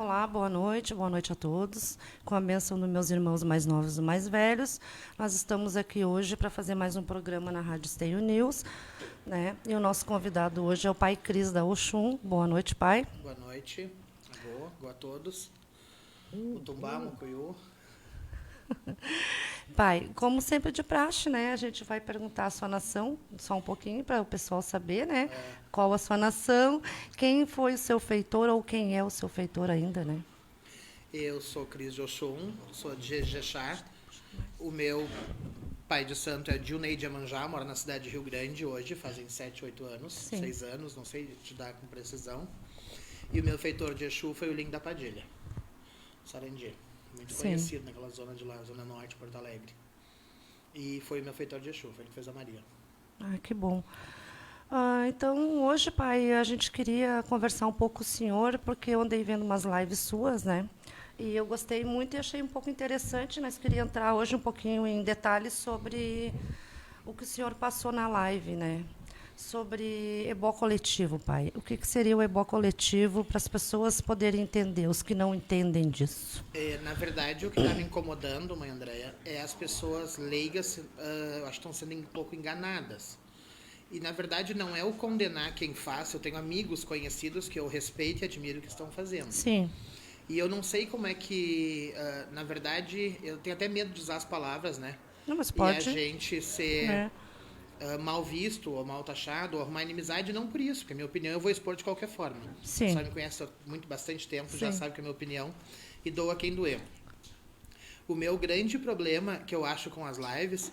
Olá, boa noite a todos. Com a bênção dos meus irmãos mais novos e mais velhos, nós estamos aqui hoje para fazer mais um programa na Rádio Esteio News, né? E o nosso convidado hoje é o Pai Cris da Oxum. Boa noite, Pai. Boa noite, boa a todos. Mutumbá, Mucuyu. Pai, como sempre de praxe, né? A gente vai perguntar a sua nação, só um pouquinho, para o pessoal saber, né? Qual a sua nação, quem foi o seu feitor ou quem é o seu feitor ainda, né? Eu sou Cris de Oxum, sou de Jejexá. O meu pai de santo é Dilnei de Amanjá, mora na cidade de Rio Grande hoje, fazem 7, 8 anos, Sim. 6 anos, não sei te dar com precisão. E o meu feitor de Exu foi o Lim da Padilha, Sarandi. Muito Sim. conhecido naquela zona de lá, zona norte, Porto Alegre. E foi o meu feitor de Exu, foi ele que fez a Maria. Ah, que bom. Então, hoje, pai, a gente queria conversar um pouco com o senhor, porque eu andei vendo umas lives suas, né? E eu gostei muito e achei um pouco interessante, mas queria entrar hoje um pouquinho em detalhes sobre o que o senhor passou na live, né? Sobre ebó coletivo, pai. O que seria o ebó coletivo para as pessoas poderem entender, os que não entendem disso? Na verdade, o que está me incomodando, mãe Andréia, é as pessoas leigas, eu acho que estão sendo um pouco enganadas. E, na verdade, não é o condenar quem faz. Eu tenho amigos conhecidos que eu respeito e admiro o que estão fazendo. Sim. E eu não sei como é que, na verdade, eu tenho até medo de usar as palavras, né? Não, mas E pode. a gente ser né? mal visto ou mal taxado ou arrumar inimizade, não por isso, porque a minha opinião eu vou expor de qualquer forma. Sim. Só me conhece há bastante tempo, já Sim. sabe que é a minha opinião e dou a quem doer. O meu grande problema que eu acho com as lives,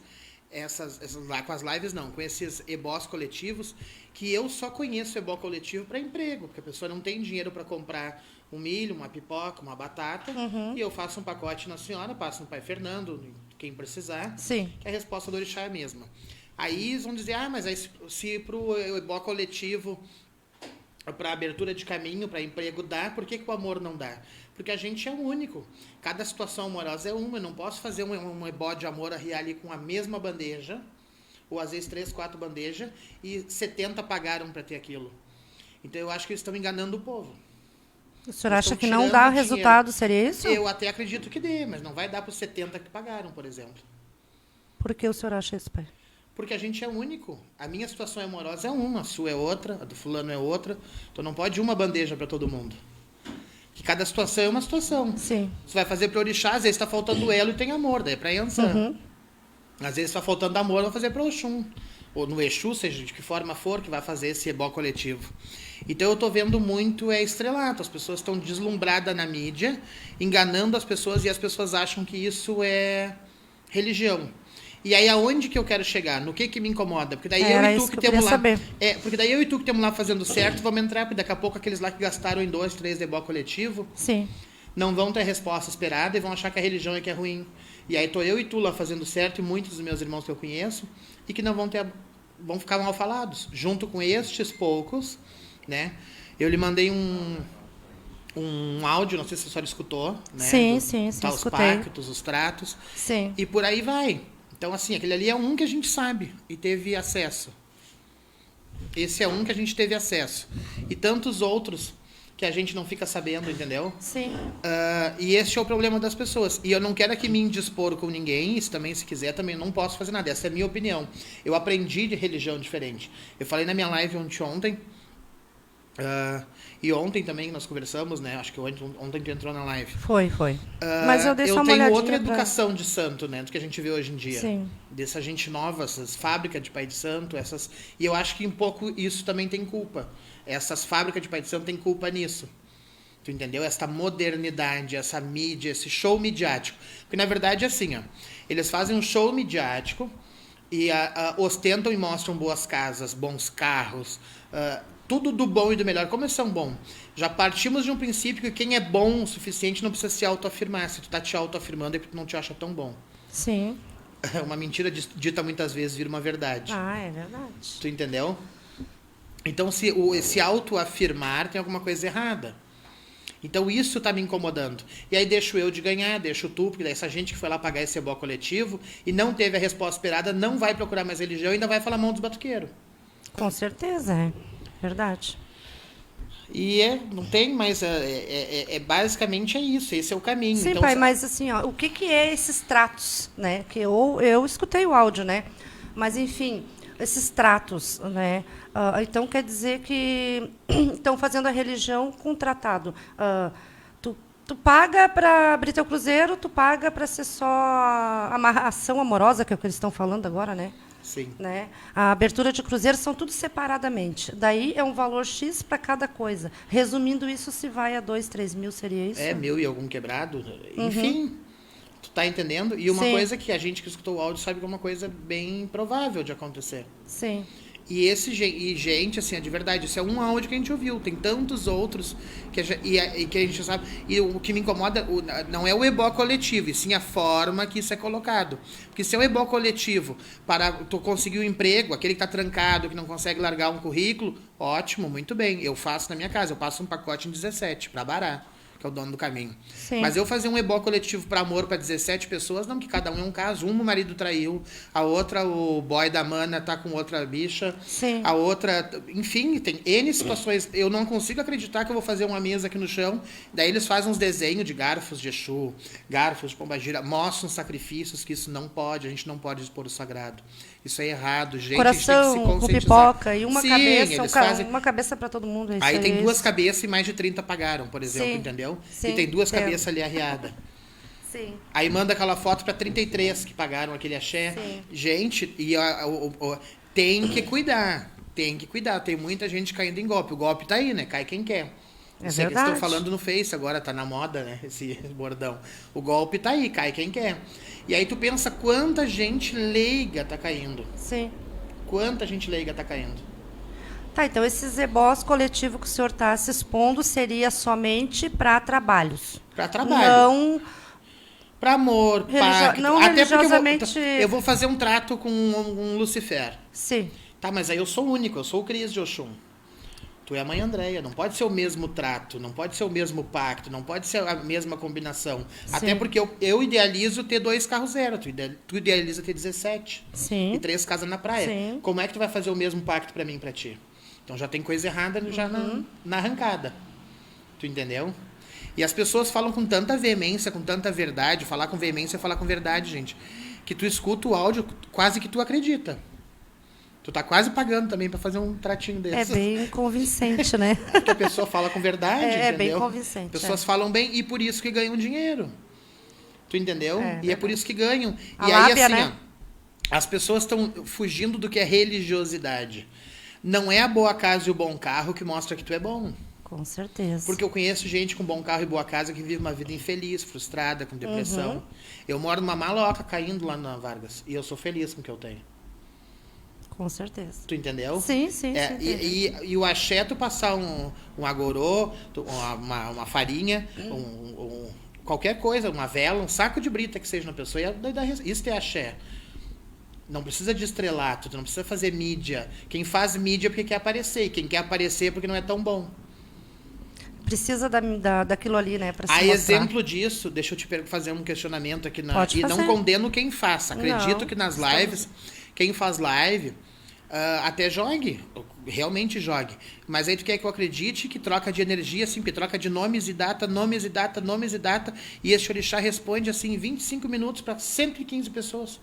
com as lives não, com esses ebós coletivos, que eu só conheço ebó coletivo para emprego, porque a pessoa não tem dinheiro para comprar um milho, uma pipoca, uma batata, e eu faço um pacote na senhora, passo no pai Fernando, quem precisar, Sim. que a resposta do orixá é a mesma. Aí eles vão dizer, mas aí se para o ebó coletivo, para abertura de caminho, para emprego dá, por que o amor não dá? Porque a gente é único. Cada situação amorosa é uma. Eu não posso fazer um ebó de amor arriar ali com a mesma bandeja, ou às vezes 3, 4 bandejas, e 70 pagaram para ter aquilo. Então eu acho que eles estão enganando o povo. O senhor Eles acha estão que não tirando dá dinheiro. resultado, seria isso? Eu até acredito que dê, mas não vai dar para os 70 que pagaram, por exemplo. Por que o senhor acha isso, pai? Porque a gente é único. A minha situação amorosa é uma, a sua é outra, a do fulano é outra. Então não pode uma bandeja para todo mundo. Que cada situação é uma situação. Sim. Você vai fazer para orixá, às vezes está faltando elo e tem amor, daí é para Yansan. Às vezes está faltando amor, vai fazer para Oxum. Ou no Exu, seja de que forma for, que vai fazer esse ebó coletivo. Então eu estou vendo muito estrelato. As pessoas estão deslumbradas na mídia, enganando as pessoas, e as pessoas acham que isso é religião. E aí aonde que eu quero chegar? No que me incomoda? Porque daí eu e tu que temos lá. Porque daí eu e tu que temos lá fazendo certo, vamos entrar, porque daqui a pouco aqueles lá que gastaram em 2, 3 ebó coletivo, Sim. não vão ter a resposta esperada e vão achar que a religião é que é ruim. E aí tô eu e tu lá fazendo certo, e muitos dos meus irmãos que eu conheço, e que não vão ficar mal falados, junto com estes poucos, né? Eu lhe mandei um áudio, não sei se a senhora escutou, né? Sim, os escutei. pactos, os tratos. Sim. E por aí vai. Então, assim, aquele ali é um que a gente sabe e teve acesso. Esse é um que a gente teve acesso. E tantos outros que a gente não fica sabendo, entendeu? Sim. E esse é o problema das pessoas. E eu não quero aqui me indispor com ninguém, isso também, se quiser, também não posso fazer nada. Essa é a minha opinião. Eu aprendi de religião diferente. Eu falei na minha live ontem, e ontem também nós conversamos, né? Acho que ontem tu entrou na live. Foi. Mas eu dei só uma olhadinha. Eu tenho outra educação de santo, né? Do que a gente vê hoje em dia. Sim. Dessa gente nova, essas fábricas de pai de santo, e eu acho que um pouco isso também tem culpa. Essas fábricas de pai de santo têm culpa nisso. Tu entendeu? Essa modernidade, essa mídia, esse show midiático. Porque na verdade é assim, ó. Eles fazem um show midiático e ostentam e mostram boas casas, bons carros, tudo do bom e do melhor. Como eles são bons? Já partimos de um princípio que quem é bom o suficiente não precisa se autoafirmar. Se tu tá te autoafirmando é porque tu não te acha tão bom. Sim. Uma mentira dita muitas vezes vira uma verdade. É verdade. Tu entendeu? Então, se autoafirmar tem alguma coisa errada. Então, isso tá me incomodando. E aí deixo eu de ganhar, deixo tu, porque daí essa gente que foi lá pagar esse ebó coletivo e não teve a resposta esperada, não vai procurar mais religião e ainda vai falar mão dos batuqueiros. Com certeza, é verdade. E não tem mais. Basicamente é isso, esse é o caminho. Sim, Então, pai, mas assim, ó, o que que é esses tratos, né? Que eu escutei o áudio, né? Mas, enfim, esses tratos, né? Então, quer dizer que estão fazendo a religião com tratado. Tu paga para abrir teu cruzeiro, tu paga para ser só amarração amorosa, que é o que eles estão falando agora, né? sim. Né? A abertura de cruzeiro são tudo separadamente. Daí é um valor X para cada coisa. Resumindo isso, se vai a 2, 3 mil, seria isso? 1.000 e algum quebrado. Enfim, tu tá entendendo? E uma Sim. coisa que a gente que escutou o áudio sabe que é uma coisa bem provável de acontecer. Sim. E gente, assim, é de verdade, isso é um áudio que a gente ouviu. Tem tantos outros que que a gente sabe. E o que me incomoda não é o ebó coletivo, e sim a forma que isso é colocado. Porque se é o ebó coletivo para tu conseguir um emprego, aquele que tá trancado, que não consegue largar um currículo, ótimo, muito bem. Eu faço na minha casa, eu passo um pacote em 17 para Bará, que é o dono do caminho. Sim. Mas eu fazer um ebó coletivo para amor para 17 pessoas, não, que cada um é um caso. Uma o marido traiu, a outra o boy da mana tá com outra bicha, Sim. a outra, enfim, tem N situações. Eu não consigo acreditar que eu vou fazer uma mesa aqui no chão, daí eles fazem uns desenhos de garfos de Exu, garfos de pombagira, mostram sacrifícios, que isso não pode, a gente não pode expor o sagrado. Isso é errado, gente. Coração a gente tem que se com conscientizar. pipoca e uma Sim, cabeça, eles fazem... uma cabeça para todo mundo. Isso Aí tem isso. 2 cabeças e mais de 30 pagaram, por exemplo, Sim. entendeu? Sim, E tem 2 entendo. cabeças ali arreadas. Sim. Aí manda aquela foto para 33 que pagaram aquele axé. Sim. Gente, tem que cuidar. Tem que cuidar. Tem muita gente caindo em golpe. O golpe tá aí, né? Cai quem quer. É Isso que eles verdade. estão falando no Face agora, tá na moda, né? Esse bordão. O golpe tá aí, cai quem quer. E aí tu pensa quanta gente leiga tá caindo. Sim. Quanta gente leiga tá caindo. Tá, então esses ebós coletivos que o senhor está se expondo seria somente para trabalhos. Para trabalho. Não. Pra amor, pacto. Não Até porque religiosamente. eu vou fazer um trato com um Lucifer. Sim. Tá, mas aí eu sou único, eu sou o Cris de Oxum. Tu é a mãe Andréia, não pode ser o mesmo trato, não pode ser o mesmo pacto, não pode ser a mesma combinação. Sim. Até porque eu idealizo ter 2 carros zero, tu idealiza ter 17. Sim. E 3 casas na praia. Sim. Como é que tu vai fazer o mesmo pacto pra mim e pra ti? Então já tem coisa errada já na arrancada. Tu entendeu? E as pessoas falam com tanta veemência, com tanta verdade. Falar com veemência é falar com verdade, gente. Que tu escuta o áudio, quase que tu acredita. Tu tá quase pagando também pra fazer um tratinho desse. É bem convincente, né? Porque a pessoa fala com verdade, entendeu? É bem convincente. Pessoas falam bem e por isso que ganham dinheiro. Tu entendeu? E é por isso que ganham. A e aí, lábia, assim, né? ó, as pessoas estão fugindo do que é religiosidade. Não é a boa casa e o bom carro que mostra que tu é bom. Com certeza. Porque eu conheço gente com bom carro e boa casa que vive uma vida infeliz, frustrada, com depressão. Eu moro numa maloca caindo lá na Vargas. E eu sou feliz com o que eu tenho. Com certeza. Tu entendeu? Sim, sim. É, sim, e o axé, tu passar um agorô, uma farinha, qualquer coisa, uma vela, um saco de brita que seja na pessoa. Isso é axé. Não precisa de estrelato, tu não precisa fazer mídia. Quem faz mídia é porque quer aparecer. E quem quer aparecer é porque não é tão bom. Precisa daquilo ali, né? Pra se A mostrar. exemplo disso, deixa eu te fazer um questionamento aqui. Pode e fazer. não condeno quem faça. Acredito Não, que nas lives, quem faz live, até jogue. Realmente jogue. Mas aí tu quer que eu acredite que troca de energia, assim, que troca de nomes e data, nomes e data, nomes e data. E esse orixá responde, assim, em 25 minutos para 115 pessoas.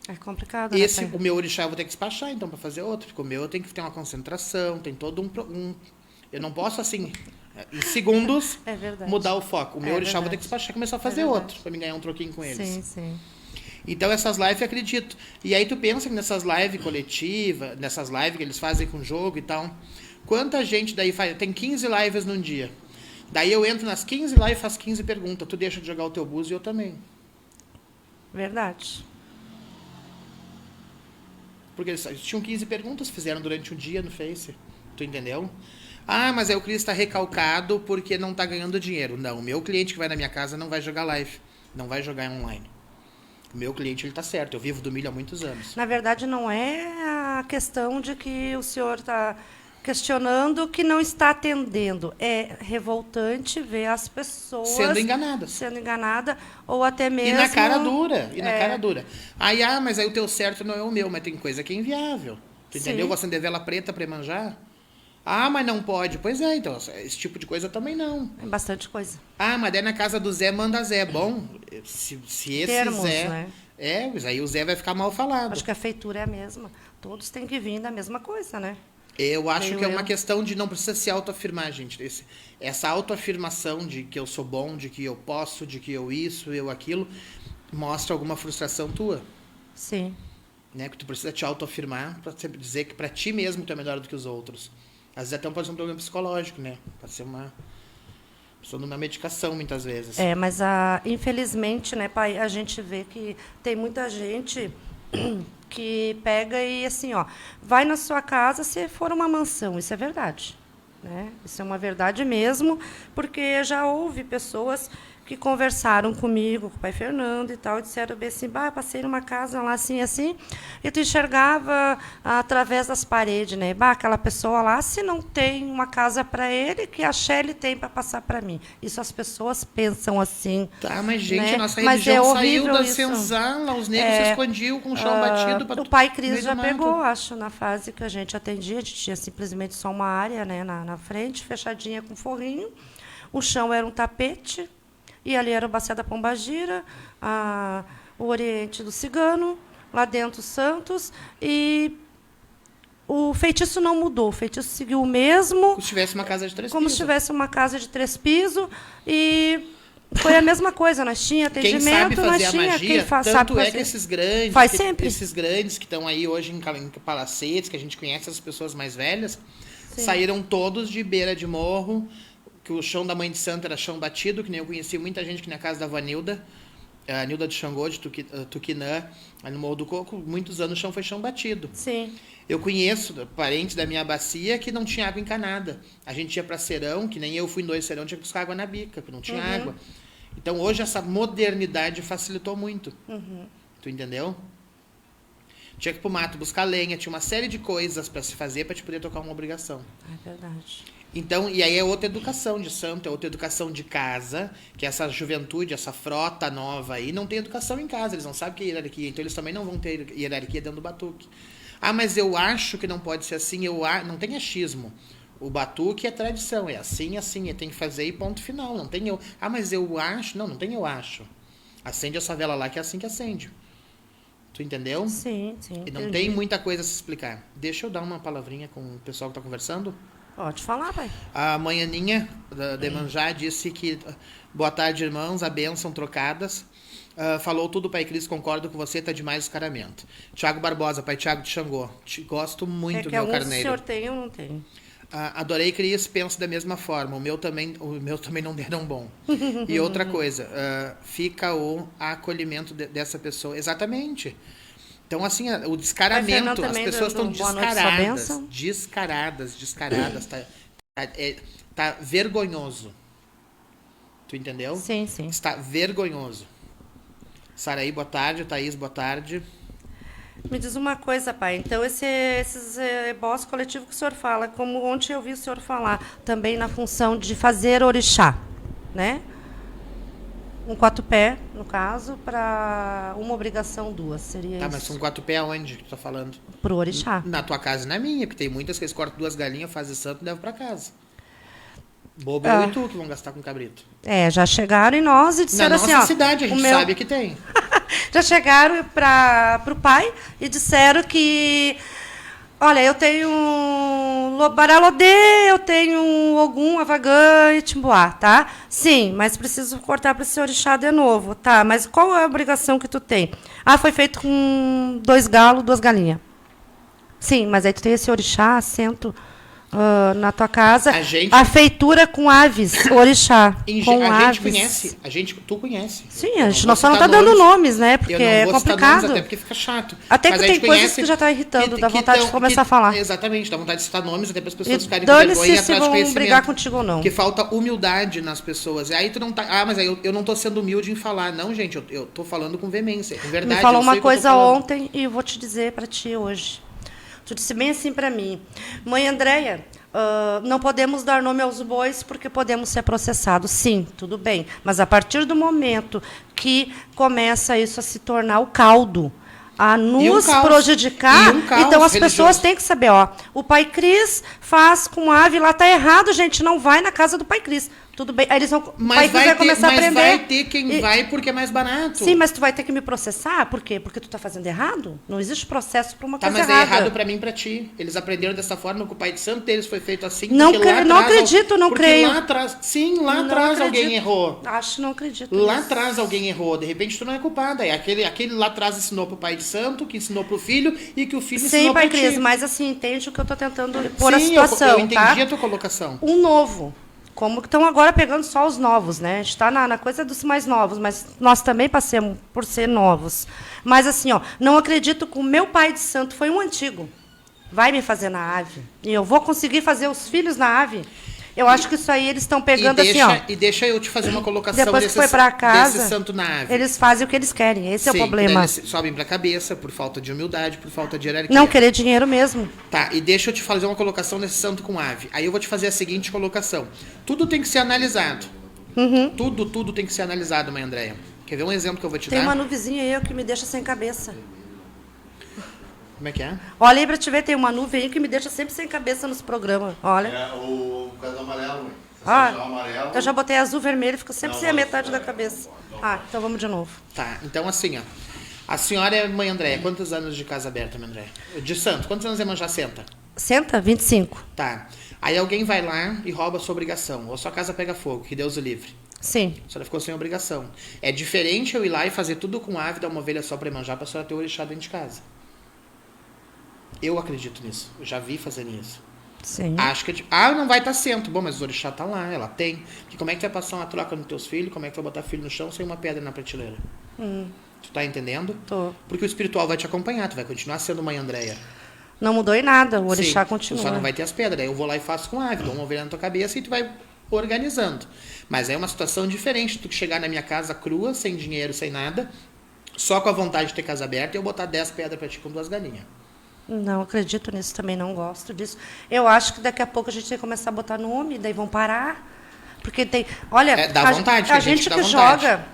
É complicado, Esse, né, pai? o meu orixá eu vou ter que despachar, então, para fazer outro. Porque o meu eu tenho que ter uma concentração, tem todo eu não posso, assim, em segundos, É verdade. mudar o foco. O meu orixá eu vou ter que verdade. despachar e começar a fazer verdade. outro, para me ganhar um troquinho com eles. Sim, sim. Então, essas lives eu acredito. E aí tu pensa que nessas lives coletivas, nessas lives que eles fazem com jogo e tal, quanta gente daí faz? Tem 15 lives num dia. Daí eu entro nas 15 lives e faço 15 perguntas. Tu deixa de jogar o teu búzio e eu também. Verdade. Porque eles tinham 15 perguntas, fizeram durante o dia no Face. Tu entendeu? Ah, mas aí o Cris está recalcado porque não está ganhando dinheiro. Não, o meu cliente que vai na minha casa não vai jogar live. Não vai jogar online. O meu cliente, ele tá certo. Eu vivo do milho há muitos anos. Na verdade, não é a questão de que o senhor está questionando que não está atendendo. É revoltante ver as pessoas Sendo enganadas. sendo enganada ou até mesmo... E na cara dura. E na cara dura. Aí, mas aí o teu certo não é o meu. Mas tem coisa que é inviável. Tu Sim. entendeu? Vou acender vela preta pra manjar. Ah, mas não pode. Pois é, então, esse tipo de coisa também não. É bastante coisa. Ah, mas daí na casa do Zé manda Zé. Bom, se esse Termos, Zé... né? Mas aí o Zé vai ficar mal falado. Acho que a feitura é a mesma. Todos têm que vir da mesma coisa, né? Eu acho Creio que é uma eu. questão de não precisa se autoafirmar, gente. Essa autoafirmação de que eu sou bom, de que eu posso, de que eu isso, eu aquilo, mostra alguma frustração tua. Sim. Né? Que tu precisa te autoafirmar para dizer que para ti mesmo tu é melhor do que os outros. Às vezes até pode ser um problema psicológico, né? Pode ser uma pessoa numa medicação, muitas vezes. É, mas infelizmente, né, pai, a gente vê que tem muita gente que pega e assim, ó, vai na sua casa se for uma mansão, isso é verdade, né? Isso é uma verdade mesmo, porque já houve pessoas que conversaram comigo, com o pai Fernando e tal, e disseram bem assim, bah, passei numa casa lá assim, assim, e tu enxergava através das paredes, né? Bah, aquela pessoa lá, se não tem uma casa para ele, que a Shelly tem para passar para mim. Isso as pessoas pensam assim. Tá, mas gente, né? a nossa Mas religião é saiu horrível da isso. senzala, os negros se escondiam com o chão batido. O pai Cris já pegou, acho, na fase que a gente atendia. A gente tinha simplesmente só uma área, né, na frente, fechadinha com forrinho. O chão era um tapete, e ali era o Bacia da Pombagira, o Oriente do Cigano, lá dentro Santos, e o feitiço não mudou, o feitiço seguiu o mesmo. Como se tivesse uma casa de 3 como pisos. se tivesse uma casa de 3 pisos, e foi a mesma coisa. Nós tinha atendimento, Quem sabe fazer nós a tinha magia, quem sabe tanto fazer. é que esses grandes, Faz sempre. esses grandes que estão aí hoje em palacetes, que a gente conhece as pessoas mais velhas, Sim. saíram todos de beira de morro, que o chão da Mãe de Santo era chão batido, que nem eu conheci muita gente que na casa da Vanilda, a Nilda de Xangô, de Tuquinã, ali no Morro do Coco, muitos anos o chão foi chão batido. Sim. Eu conheço parentes da minha bacia que não tinha água encanada. A gente ia para Serão, que nem eu fui em 2 Serão, tinha que buscar água na bica, porque não tinha água. Então hoje essa modernidade facilitou muito. Tu entendeu? Tinha que ir pro mato buscar lenha, tinha uma série de coisas para se fazer para te poder tocar uma obrigação. É verdade. Então, e aí é outra educação de santo, é outra educação de casa, que essa juventude, essa frota nova aí, não tem educação em casa, eles não sabem o que é hierarquia, então eles também não vão ter hierarquia dentro do batuque. Ah, mas eu acho que não pode ser assim, não tem achismo. O batuque é tradição, é assim, tem que fazer e ponto final, não tem eu. Ah, mas eu acho, não tem eu acho. Acende essa vela lá que é assim que acende. Tu entendeu? Sim, sim. E não tem muita coisa a se explicar. Deixa eu dar uma palavrinha com o pessoal que tá conversando. Pode falar, pai. A Manhaninha da Demanjá disse que boa tarde, irmãos, a bênção trocadas. Falou tudo, Pai Cris, concordo com você, tá demais o caramento. Tiago Barbosa, Pai Tiago de Xangô, gosto muito, meu carneiro. O senhor tem, eu não tenho. Adorei, Cris, penso da mesma forma. O meu também não deram bom. E outra coisa, fica o acolhimento dessa pessoa. Exatamente. Então, assim, o descaramento, as pessoas estão descaradas. Tá vergonhoso. Tu entendeu? Sim, sim. Está vergonhoso. Saraí, boa tarde. Thaís, boa tarde. Me diz uma coisa, pai. Então, esses ebós coletivos que o senhor fala, como ontem eu vi o senhor falar, também na função de fazer orixá, né? Um 4-pé, no caso, para uma obrigação 2, seria isso? Tá, mas um 4-pé aonde que tu tá falando? Pro orixá. Na tua casa e na minha, porque tem muitas que eles cortam 2 galinhas, fazem santo e levam pra casa. Bobo eu e tu que vão gastar com cabrito. Já chegaram em nós e disseram assim, ó... Na nossa cidade, a gente sabe que tem. Já chegaram para o pai e disseram que... Olha, eu tenho Lobaralodê, eu tenho Ogum, Avagã e Timbuá, tá? Sim, mas preciso cortar para esse orixá de novo, tá? Mas qual é a obrigação que tu tem? Foi feito com 2 galos, 2 galinhas. Sim, mas aí tu tem esse orixá, assento... na tua casa, a feitura com aves, orixá. A gente conhece, tu conhece. Não está dando nomes, né? Porque é complicado. Nomes, até porque fica chato. Até que tem coisas que já está irritando, dá vontade de começar a falar. Exatamente, dá vontade de citar nomes, até para as pessoas ficarem com vergonha e atrás de conhecimento. Vão brigar contigo ou não. Porque falta humildade nas pessoas. E aí tu não tá. Mas aí eu não estou sendo humilde em falar. Não, gente, eu estou falando com veemência, com verdade. Me falou uma coisa ontem e eu vou te dizer para ti hoje. Tu disse bem assim para mim, mãe Andréia, não podemos dar nome aos bois porque podemos ser processados. Sim, tudo bem, mas a partir do momento que começa isso a se tornar o caldo, a E um nos caos. prejudicar. E um caos Então as religioso. pessoas têm que saber, ó, o Pai Cris faz com ave, lá tá errado, gente, não vai na casa do Pai Cris. Tudo bem. Aí eles vão, o Pai Mas Cris vai começar a aprender. vai ter quem E- vai porque é mais barato. Sim, mas tu vai ter que me processar, por quê? Porque tu tá fazendo errado? Não existe processo para uma Tá, coisa mas é errada. errado pra mim e pra ti. Eles aprenderam dessa forma que o pai de santo deles foi feito assim. Não porque lá cre- não atrás- acredito, não porque creio. Lá atrás, sim, lá Não atrás alguém acredito. errou. Acho, não acredito. Lá nisso. atrás alguém errou. De repente tu não é culpada. É aquele lá atrás ensinou pro pai de santo, que ensinou pro filho e que o filho Sim, ensinou Pai pra Cris, ti. mas assim, entende o que eu tô tentando pôr a Sim, situação, eu entendi tá? a tua colocação. Um novo. Como que estão agora pegando só os novos, né? A gente está na coisa dos mais novos, mas nós também passamos por ser novos. Mas assim, ó, não acredito que o meu pai de santo foi um antigo. Vai me fazer na ave. E eu vou conseguir fazer os filhos na ave. Eu acho que isso aí eles estão pegando assim, ó. E deixa eu te fazer uma colocação Depois que desse, foi para casa, desse santo na ave. eles fazem o que eles querem. Esse é o Sim, problema. Eles sobem pra cabeça por falta de humildade, por falta de hierarquia. Não querer dinheiro mesmo. Tá, e deixa eu te fazer uma colocação nesse santo com ave. Aí eu vou te fazer a seguinte colocação. Tudo tem que ser analisado. Uhum. Tudo tem que ser analisado, mãe Andréia. Quer ver um exemplo que eu vou te Tem dar? uma nuvezinha aí ó, que me deixa sem cabeça. Como é que é? Olha aí pra te ver, tem uma nuvem aí que me deixa sempre sem cabeça nos programas. Olha. É o caso amarelo, mãe. Se Ah, achar o amarelo, eu já botei azul, vermelho, fica sempre Não, sem a não, metade da cabeça. Ah, então vamos de novo. Tá, então assim, ó. A senhora é mãe Andréia. Quantos anos de casa aberta, mãe Andréia? De santo. Quantos anos a já senta? Senta, 25. Tá. Aí alguém vai lá e rouba a sua obrigação. Ou sua casa pega fogo, que Deus o livre. Sim. A senhora ficou sem obrigação. É diferente eu ir lá e fazer tudo com ave, dar uma ovelha só pra manjar, pra senhora ter o orixá dentro de casa. Eu acredito nisso. Eu já vi fazendo isso. Sim. Acho que não vai estar sento. Bom, mas o orixá tá lá, ela tem. Porque como é que tu vai passar uma troca nos teus filhos? Como é que tu vai botar filho no chão sem uma pedra na prateleira? Tu tá entendendo? Tô. Porque o espiritual vai te acompanhar, tu vai continuar sendo mãe Andréia. Não mudou em nada, o orixá Sim, continua. tu só não vai ter as pedras. Aí eu vou lá e faço com ave, dou uma ovelha na tua cabeça e tu vai organizando. Mas é uma situação diferente do que chegar na minha casa crua, sem dinheiro, sem nada, só com a vontade de ter casa aberta e eu botar 10 pedras pra ti com 2 galinhas. Não acredito nisso também, não gosto disso. Eu acho que daqui a pouco a gente tem que começar a botar nome, daí vão parar. Porque tem. Olha, dá vontade, a tem gente gente que que dá vontade. joga,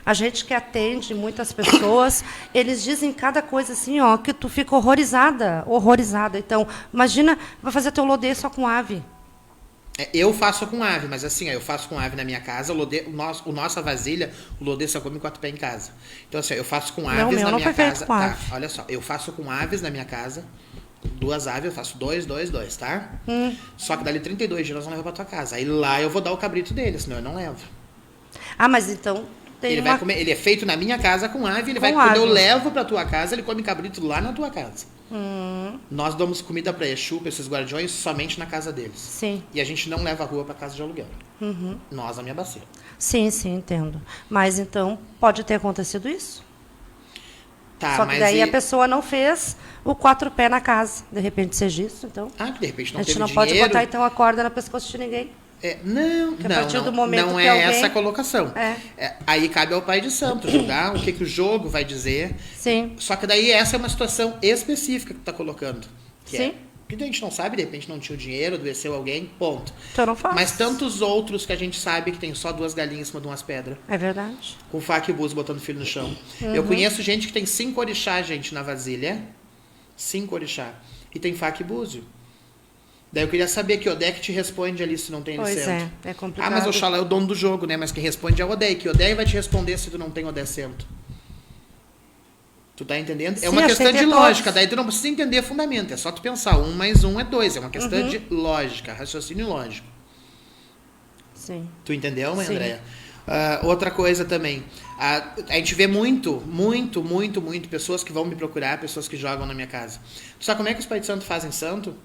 a gente que atende muitas pessoas, eles dizem cada coisa assim, ó, que tu fica horrorizada, horrorizada. Então, imagina, vai fazer teu lodê só com ave. Eu faço com ave, mas assim, eu faço com ave na minha casa, o nossa vasilha, o lodê só come 4 pés em casa. Então assim, eu faço com aves meu na não minha foi feito casa. com Tá, ave. olha só, eu faço com aves na minha casa, 2 aves, eu faço 2, tá? Só que dali 32 dias nós vamos levar pra tua casa. Aí lá eu vou dar o cabrito dele, senão eu não levo. Ah, mas então tem Ele uma... vai comer, ele é feito na minha casa com ave, ele Com vai quando eu ave. levo pra tua casa, ele come cabrito lá na tua casa. Nós damos comida pra Exu, pra esses guardiões, somente na casa deles. Sim. E a gente não leva a rua pra casa de aluguel. Nós, na minha bacia. Sim, entendo. Mas então pode ter acontecido isso? Tá, Só que mas daí e- a pessoa não fez o 4 pés na casa. De repente seja isso, então. Ah, que de repente não A gente teve não dinheiro. pode botar então a corda na pescoço de ninguém. Não, a partir do momento não que é alguém- essa a colocação. É. Aí cabe ao pai de santo julgar o que o jogo vai dizer. Sim. Só que daí essa é uma situação específica que tu tá colocando. Que Sim. Que a gente não sabe, de repente não tinha o dinheiro, adoeceu alguém, ponto. Então não faz. Mas tantos outros que a gente sabe que tem só 2 galinhas em cima de umas pedras. É verdade. Com faca e búzio botando filho no chão. Eu conheço gente que tem 5 orixá, gente, na vasilha. 5 orixá. E tem faca e búzio. Daí eu queria saber que Odé que te responde ali se não tem Pois centro. é complicado. Ah, mas Oxalá é o dono do jogo, né? Mas quem responde é o Odé. Que Odé vai te responder se tu não tem Odé centro. Tu tá entendendo? Sim, É uma acho questão que tem de que ter lógica. todos. Daí tu não precisa entender fundamento. É só tu pensar. 1 mais 1 é 2. É uma questão de lógica. Raciocínio lógico. Sim. Tu entendeu, mãe Sim. Andréia? Outra coisa também. A gente vê muito pessoas que vão me procurar, pessoas que jogam na minha casa. Tu sabe como é que os pais de santo fazem santo?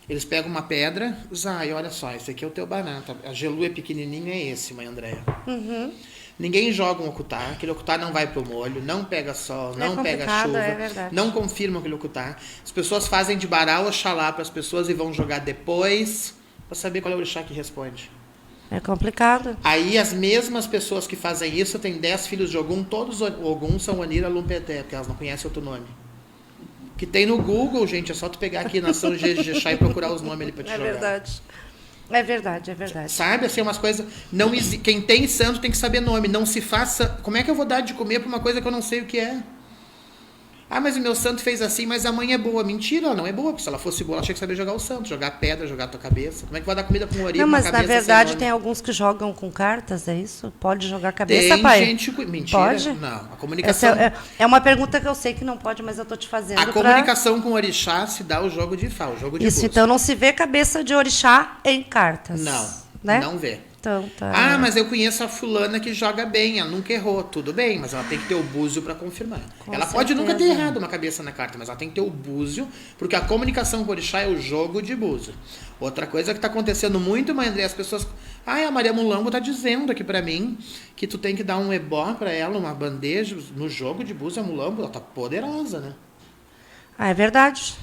Eles pegam uma pedra, Zai, olha só, esse aqui é o teu banata. A gelu é pequenininho, é esse, mãe Andréia. Ninguém joga um ocultar, aquele ocultar não vai pro molho, não pega sol, não pega complicado, chuva, é verdade. não confirma aquele ocultar. As pessoas fazem de Bará ou Oxalá para as pessoas e vão jogar depois para saber qual é o orixá que responde. É complicado. Aí as mesmas pessoas que fazem isso têm 10 filhos de Ogum, todos Ogum são Anira Lumpeté, porque elas não conhecem outro nome. Que tem no Google, gente, é só tu pegar aqui Nação Jejexá e procurar os nomes ali pra te jogar. Verdade. É verdade, é verdade. Sabe, assim, umas coisas... Quem tem santo tem que saber nome, não se faça... Como é que eu vou dar de comer pra uma coisa que eu não sei o que é? Ah, mas o meu santo fez assim, mas a mãe é boa. Mentira, ela não é boa, porque se ela fosse boa, ela tinha que saber jogar o santo, jogar pedra, jogar a tua cabeça. Como é que vai dar comida com um ori Não, com uma mas na cabeça verdade sem tem nome? alguns que jogam com cartas, é isso? Pode jogar cabeça, Tem pai? gente... Mentira. Pode? Não, a Essa comunicação... é uma pergunta que eu sei que não pode, mas eu tô te fazendo A comunicação com o orixá se dá o jogo de Fá, o jogo de Isso, búzio. então não se vê cabeça de orixá em cartas. Não, né? não vê. Então, tá. Ah, mas eu conheço a fulana que joga bem, ela nunca errou. Tudo bem, mas ela tem que ter o búzio para confirmar. Com Ela pode nunca ter certeza. errado uma cabeça na carta, mas ela tem que ter o búzio, porque a comunicação com o orixá é o jogo de búzio. Outra coisa que tá acontecendo muito, mãe André, as pessoas... Ah, a Maria Mulambo tá dizendo aqui para mim que tu tem que dar um ebó para ela, uma bandeja. No jogo de búzio, a Mulambo, ela tá poderosa, né? Ah, é verdade.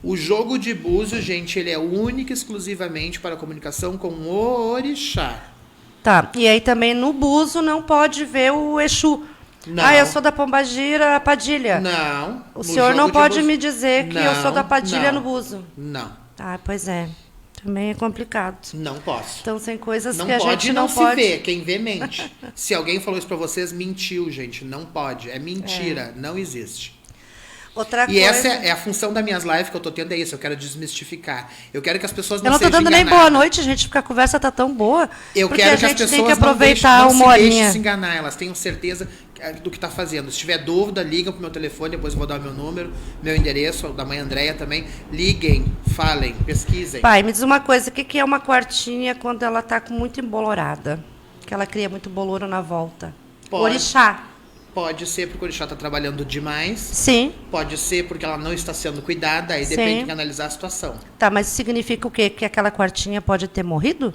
O jogo de búzio, gente, ele é único e exclusivamente para a comunicação com o orixá. Tá, e aí também no buzo não pode ver o Exu. Não. Ah, eu sou da Pombagira Padilha. Não. O no senhor jogo não de pode búzio- me dizer que eu sou da Não, Padilha não, no buzo. Não, Ah, pois é. Também é complicado. não posso. Então, tem coisas Não que a pode gente não não se pode. vê. Quem vê, mente. Se alguém falou isso pra vocês, mentiu, gente. Não pode. É mentira. Não existe. Outra E coisa... essa é a função das minhas lives que eu tô tendo, é isso. Eu quero desmistificar. Eu quero que as pessoas não Eu não tô sejam dando nem enganadas. boa noite, gente, porque a conversa tá tão boa. Eu porque quero a que as gente pessoas tem que não aproveitar deixem, uma não se deixem horinha. se enganar. Elas tenham certeza do que está fazendo. Se tiver dúvida, liga pro meu telefone, depois eu vou dar o meu número, meu endereço, o da mãe Andréia também. Liguem, falem, pesquisem. Pai, me diz uma coisa, o que é uma quartinha quando ela tá com muito embolorada? Que ela cria muito boloro na volta. Pode. Orixá. Pode ser porque o orixá está trabalhando demais. Sim. Pode ser porque ela não está sendo cuidada. Aí Sim. depende de analisar a situação. Tá, mas significa o quê? Que aquela quartinha pode ter morrido?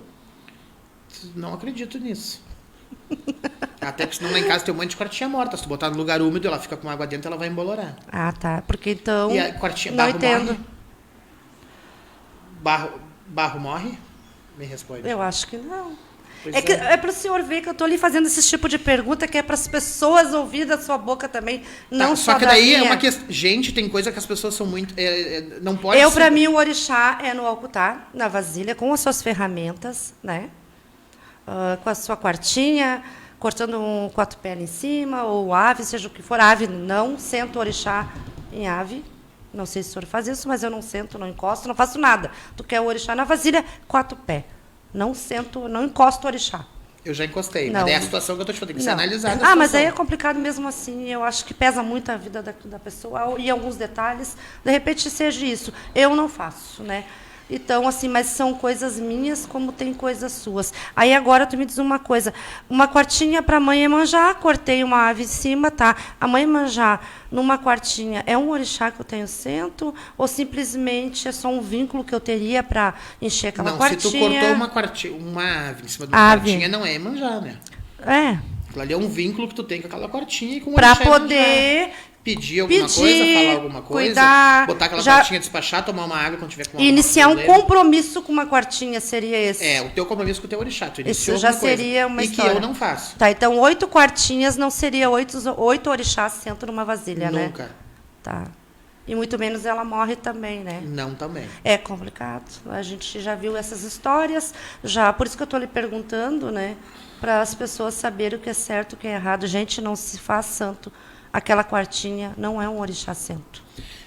Não acredito nisso. Até porque senão lá em casa tem um monte de quartinha morta. Se tu botar no lugar úmido, ela fica com água dentro, ela vai embolorar. Ah, tá. Porque então... E a quartinha, não barro entendo. morre? Barro morre? Me responde. Eu acho que não. Pois É, para o senhor ver que eu estou ali fazendo esse tipo de pergunta que é para as pessoas ouvir da sua boca também, não Tá, só só que da daí é minha. uma questão. Gente, tem coisa que as pessoas são muito. Não pode Eu, ser- para mim, o orixá é no altar, na vasilha, com as suas ferramentas, né? Com a sua quartinha, cortando um quatro-pé em cima, ou ave, seja o que for. Ave, não sento o orixá em ave. Não sei se o senhor faz isso, mas eu não sento, não encosto, não faço nada. Tu quer o orixá na vasilha, quatro-pé. Não sento, não encosto o orixá. Eu já encostei. Não. Mas é a situação que eu tô te falando. Tem que ser Não. analisada. Ah, mas aí é complicado mesmo assim. Eu acho que pesa muito a vida da pessoa e alguns detalhes. De repente seja isso. Eu não faço, né? Então, assim, mas são coisas minhas como tem coisas suas. Aí agora tu me diz uma coisa. Uma quartinha para a mãe Iemanjá, cortei uma ave em cima, tá? A mãe Iemanjá, numa quartinha, é um orixá que eu tenho sento? Ou simplesmente é só um vínculo que eu teria para encher aquela Não, quartinha? se tu cortou uma ave em cima de uma Ave. quartinha, não é manjar, né? É, Aquilo ali é um vínculo que tu tem com aquela quartinha e com o para orixá Iemanjá. poder... Pedir alguma Pedir, coisa, falar alguma coisa, cuidar, botar aquela já- quartinha, despachar, tomar uma água quando tiver com alguma Iniciar um problema. compromisso com uma quartinha seria esse? É, o teu compromisso com o teu orixá. Tu iniciou Isso já alguma coisa. seria uma e história. que eu não faço. Tá, então 8 quartinhas não seria 8 orixás sentam numa vasilha, né? Nunca. Tá. E muito menos ela morre também, né? Não também. É complicado. A gente já viu essas histórias, já por isso que eu estou lhe perguntando, né? Para as pessoas saberem o que é certo e o que é errado. Gente, não se faz santo. Aquela quartinha não é um orixá santo.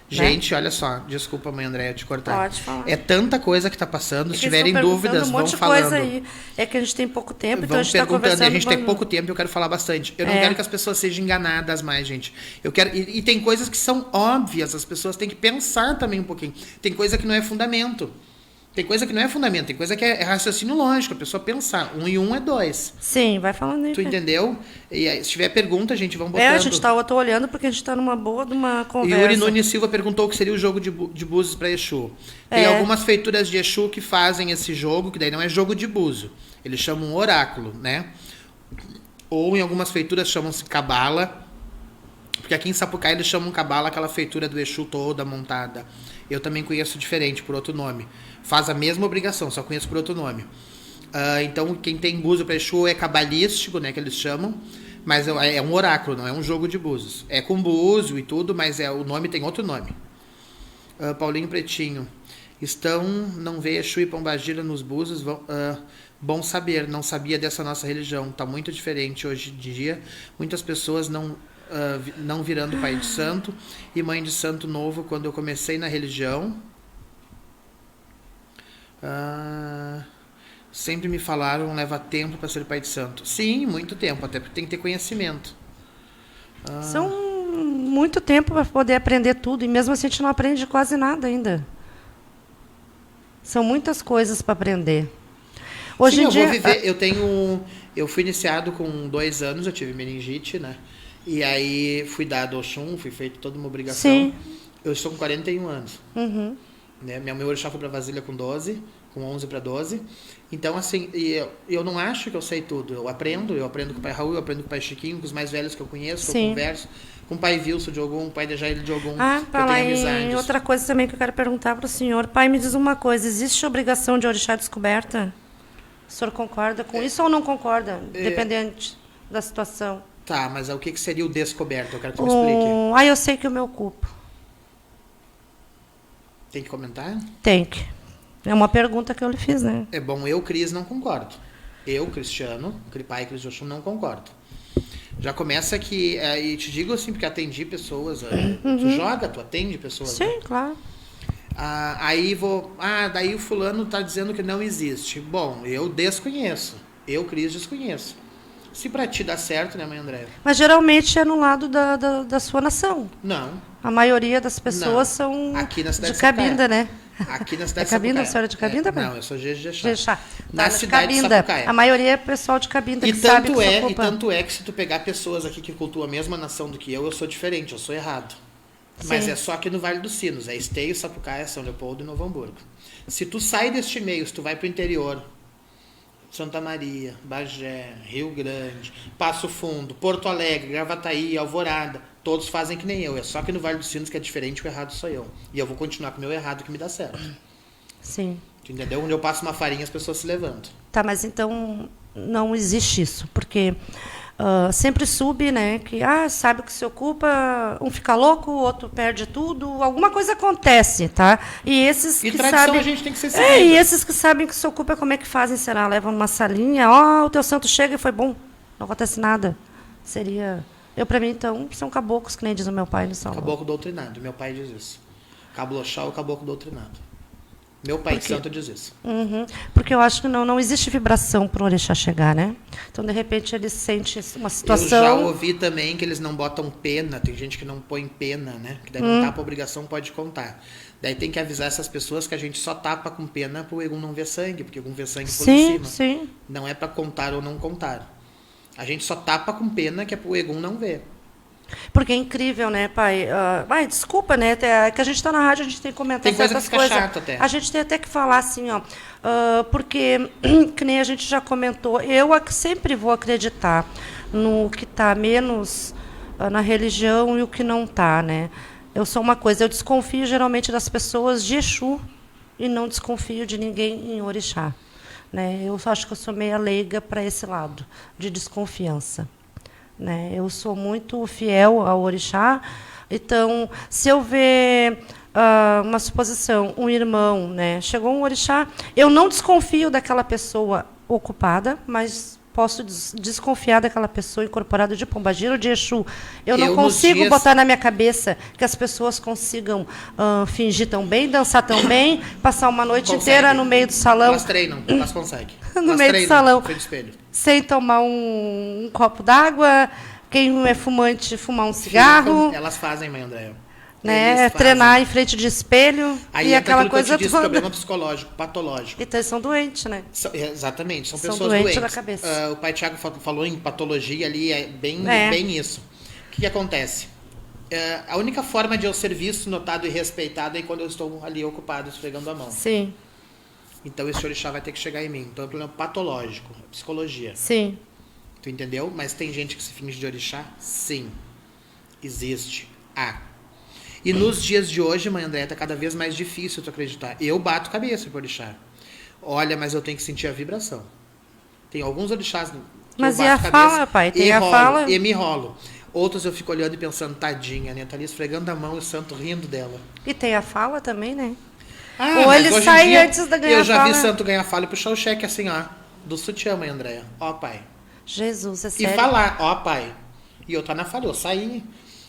Gente, olha só. Desculpa, mãe Andréia, te cortar. Pode falar. É tanta coisa que tá passando. É Se que eles tiverem estão perguntando dúvidas, um vão monte de falando. coisa aí. É que a gente tem pouco tempo, então a Vão gente está perguntando, conversando. e a gente tem bastante. pouco tempo e eu quero falar bastante. Eu não É. quero que as pessoas sejam enganadas mais, gente. Eu quero e tem coisas que são óbvias, as pessoas têm que pensar também um pouquinho. Tem coisa que não é fundamento. Tem coisa que não é fundamento, tem coisa que é raciocínio lógico, a pessoa pensar. 1 e 1 é 2. Sim, vai falando aí. Tu entendeu? E aí, se tiver pergunta, gente, vamos botando. É, eu tô olhando porque a gente está numa boa de uma O conversa. Yuri Nunes Silva perguntou o que seria o jogo de búzios para Exu. Tem É. algumas feituras de Exu que fazem esse jogo, que daí não é jogo de búzio. Eles chamam um oráculo, né? Ou em algumas feituras chamam-se cabala. Porque aqui em Sapucaí eles chamam cabala aquela feitura do Exu toda montada. Eu também conheço diferente, por outro nome. Faz a mesma obrigação, só conheço por outro nome. Então, quem tem búzio para Exu é cabalístico, né, que eles chamam. Mas é um oráculo, não é um jogo de búzios. É com búzio e tudo, mas o nome tem outro nome. Paulinho Pretinho. Não vê Exu e Pombagira nos búzios. Bom saber, não sabia dessa nossa religião. Está muito diferente hoje em dia. Muitas pessoas não não virando pai de santo, e mãe de santo novo quando eu comecei na religião. Sempre me falaram, leva tempo para ser pai de santo. Sim, muito tempo, até porque tem que ter conhecimento. São muito tempo para poder aprender tudo, e mesmo assim a gente não aprende quase nada ainda. São muitas coisas para aprender. Hoje Sim, em eu dia, vou viver. Eu fui iniciado com 2 anos, eu tive meningite, né? E aí fui dado ao Oxum, fui feito toda uma obrigação. Sim. Eu estou com 41 anos. Uhum. Né? Meu orixá foi para Brasília com 12, com 11 para 12. Então, assim, eu não acho que eu sei tudo. Eu aprendo com o pai Raul, eu aprendo com o pai Chiquinho, com os mais velhos que eu conheço, que eu converso. Com o pai Wilson de Ogum, o pai Dejaíli de Ogum, que eu tenho amizades. Outra coisa também que eu quero perguntar para o senhor. Pai, me diz uma coisa, existe obrigação de orixá descoberta? O senhor concorda com isso ou não concorda? Dependente da situação. Tá, mas o que seria o descoberto? Eu quero que você me explique. Eu sei que eu me ocupo. Tem que comentar? Tem que. É uma pergunta que eu lhe fiz, né? É bom, eu, Cris, não concordo. Eu, Cristiano, pai Cris de Oxum, não concordo. Já começa que, e te digo assim, porque atendi pessoas, tu atende pessoas. Sim, né? claro. Daí o fulano tá dizendo que não existe. Bom, eu desconheço. Eu, Cris, desconheço. Se pra ti dá certo, né, mãe Andréia? Mas geralmente é no lado da sua nação. Não. A maioria das pessoas são aqui na cidade de Cabinda, né? Aqui na cidade de Cabinda, de Sapucaia. a senhora é de Cabinda, pai? Não, eu sou de Jexá. Na cidade de Cabinda. Sapucaia. A maioria é pessoal de Cabinda que sabe que se ocupa. E tanto é que se tu pegar pessoas aqui que cultuam a mesma nação do que eu sou diferente, eu sou errado. Sim. Mas é só aqui no Vale dos Sinos, é Esteio, Sapucaia, São Leopoldo e Novo Hamburgo. Se tu sai deste meio, se tu vai pro interior, Santa Maria, Bagé, Rio Grande, Passo Fundo, Porto Alegre, Gravataí, Alvorada, todos fazem que nem eu. É só que no Vale dos Sinos que é diferente, o errado sou eu. E eu vou continuar com o meu errado que me dá certo. Sim. Tu entendeu? Onde eu passo uma farinha, as pessoas se levantam. Tá, mas então não existe isso, porque sempre sube, né, que sabe o que se ocupa, um fica louco, o outro perde tudo, alguma coisa acontece, tá? E esses E que tradição sabem, a gente tem que ser seguida. e esses que sabem que se ocupa, como é que fazem, será? Levam uma salinha, o teu santo chega e foi bom, não acontece nada. Seria... Para mim, então, são caboclos, que nem diz o meu pai no salão. Caboclo doutrinado, meu pai diz isso. Cablochal ou caboclo doutrinado. Meu pai de santo diz isso. Uhum, porque eu acho que não existe vibração para o orixá chegar, né? Então, de repente, ele sente uma situação... Eu já ouvi também que eles não botam pena, tem gente que não põe pena, né? Que daí não tapa a obrigação, pode contar. Daí tem que avisar essas pessoas que a gente só tapa com pena pro Egum não ver sangue, porque o Egum vê sangue por cima. Sim. Não é para contar ou não contar. A gente só tapa com pena que é pro Egum não ver. Porque é incrível, né, pai? Desculpa, né? Que a gente está na rádio, a gente tem que comentar tem certas coisa que fica coisas. Chato até. A gente tem até que falar assim, porque, que nem a gente já comentou, eu sempre vou acreditar no que está menos na religião e o que não está, né? Eu sou uma coisa, eu desconfio geralmente das pessoas de Exu e não desconfio de ninguém em orixá. Né? Eu acho que eu sou meia leiga para esse lado, de desconfiança. Né? Eu sou muito fiel ao orixá, então, se eu ver uma suposição, um irmão, né, chegou um orixá, eu não desconfio daquela pessoa ocupada, mas posso desconfiar daquela pessoa incorporada de pombagira ou de Exu. Eu não consigo botar na minha cabeça que as pessoas consigam fingir tão bem, dançar tão bem, passar uma noite inteira no meio do salão. Elas treinam, elas conseguem. No meio do salão, sem tomar um copo d'água, quem é fumante, fumar um cigarro. Elas fazem, mãe Andréia. Né, treinar em frente de espelho. Aí e aquela coisa toda. Problema psicológico, patológico. Então eles são doentes, né? Exatamente, são pessoas doentes doentes. da cabeça. O pai Tiago falou em patologia ali, é bem isso. O que acontece? A única forma de eu ser visto, notado e respeitado é quando eu estou ali ocupado, esfregando a mão. Sim. Então esse orixá vai ter que chegar em mim. Então é um problema patológico, psicologia. Sim. Tu entendeu? Mas tem gente que se finge de orixá? Sim. Existe. E nos dias de hoje, mãe Andréia, tá cada vez mais difícil tu acreditar. Eu bato cabeça pro orixá. Olha, mas eu tenho que sentir a vibração. Tem alguns orixás... Mas e a fala, pai? Tem a fala? E me enrolo. Outros eu fico olhando e pensando, tadinha, né? Tá ali esfregando a mão e o santo rindo dela. E tem a fala também, né? Ou ele sai antes da ganhar fala. Eu já vi santo ganhar fala e puxar o cheque assim, do sutiã, mãe Andréia. Pai. Jesus, é sério? E falar, pai. E eu na falha, eu saí.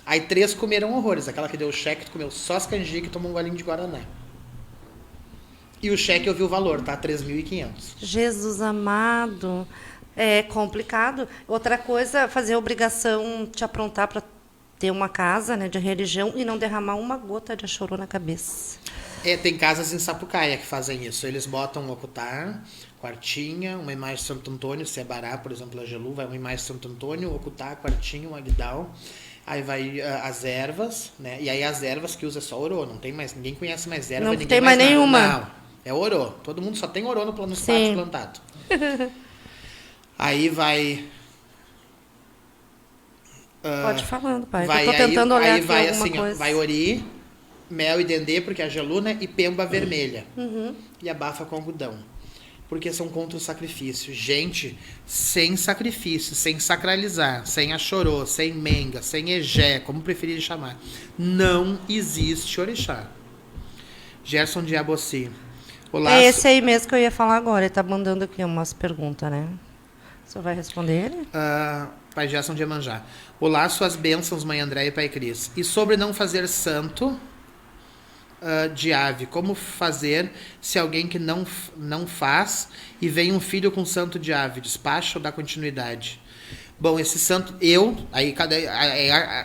Aí 3 comeram horrores. Aquela que deu o cheque, tu comeu só as canjicas e tomou um golinho de Guaraná. E o cheque eu vi o valor, tá? 3.500. Jesus amado. É complicado. Outra coisa, fazer a obrigação de aprontar para ter uma casa, né, de religião e não derramar uma gota de chorô na cabeça. Tem casas em Sapucaia que fazem isso. Eles botam um ocultar, quartinha, uma imagem de Santo Antônio, se é Bará, por exemplo, a Gelu, vai uma imagem de Santo Antônio, ocultar, quartinho, um aguidal. Aí vai as ervas, né? E aí as ervas que usa só orô, não tem mais, ninguém conhece mais erva, Não ninguém tem mais nenhuma. Não, é orô. Todo mundo só tem orô no pátio plantado. Aí vai... Pode ir falando, pai. Vai, eu tô tentando olhar aí aqui vai alguma assim, coisa. ó, vai ori, mel e dendê, porque é a geluna, e pemba vermelha. E abafa com algodão. Porque são contra o sacrifício. Gente, sem sacrifício, sem sacralizar, sem achorô, sem menga, sem egé, como preferir chamar, não existe orixá. Gerson de Abossi. Olá, É esse aí mesmo que eu ia falar agora. Ele tá mandando aqui umas perguntas, né? Você vai responder ele? Pai Gerson de Emanjá. Olá, suas bênçãos, Mãe André e Pai Cris. E sobre não fazer santo de ave, como fazer se alguém que não faz e vem um filho com santo de ave? Despacha ou dá continuidade? Bom, esse santo,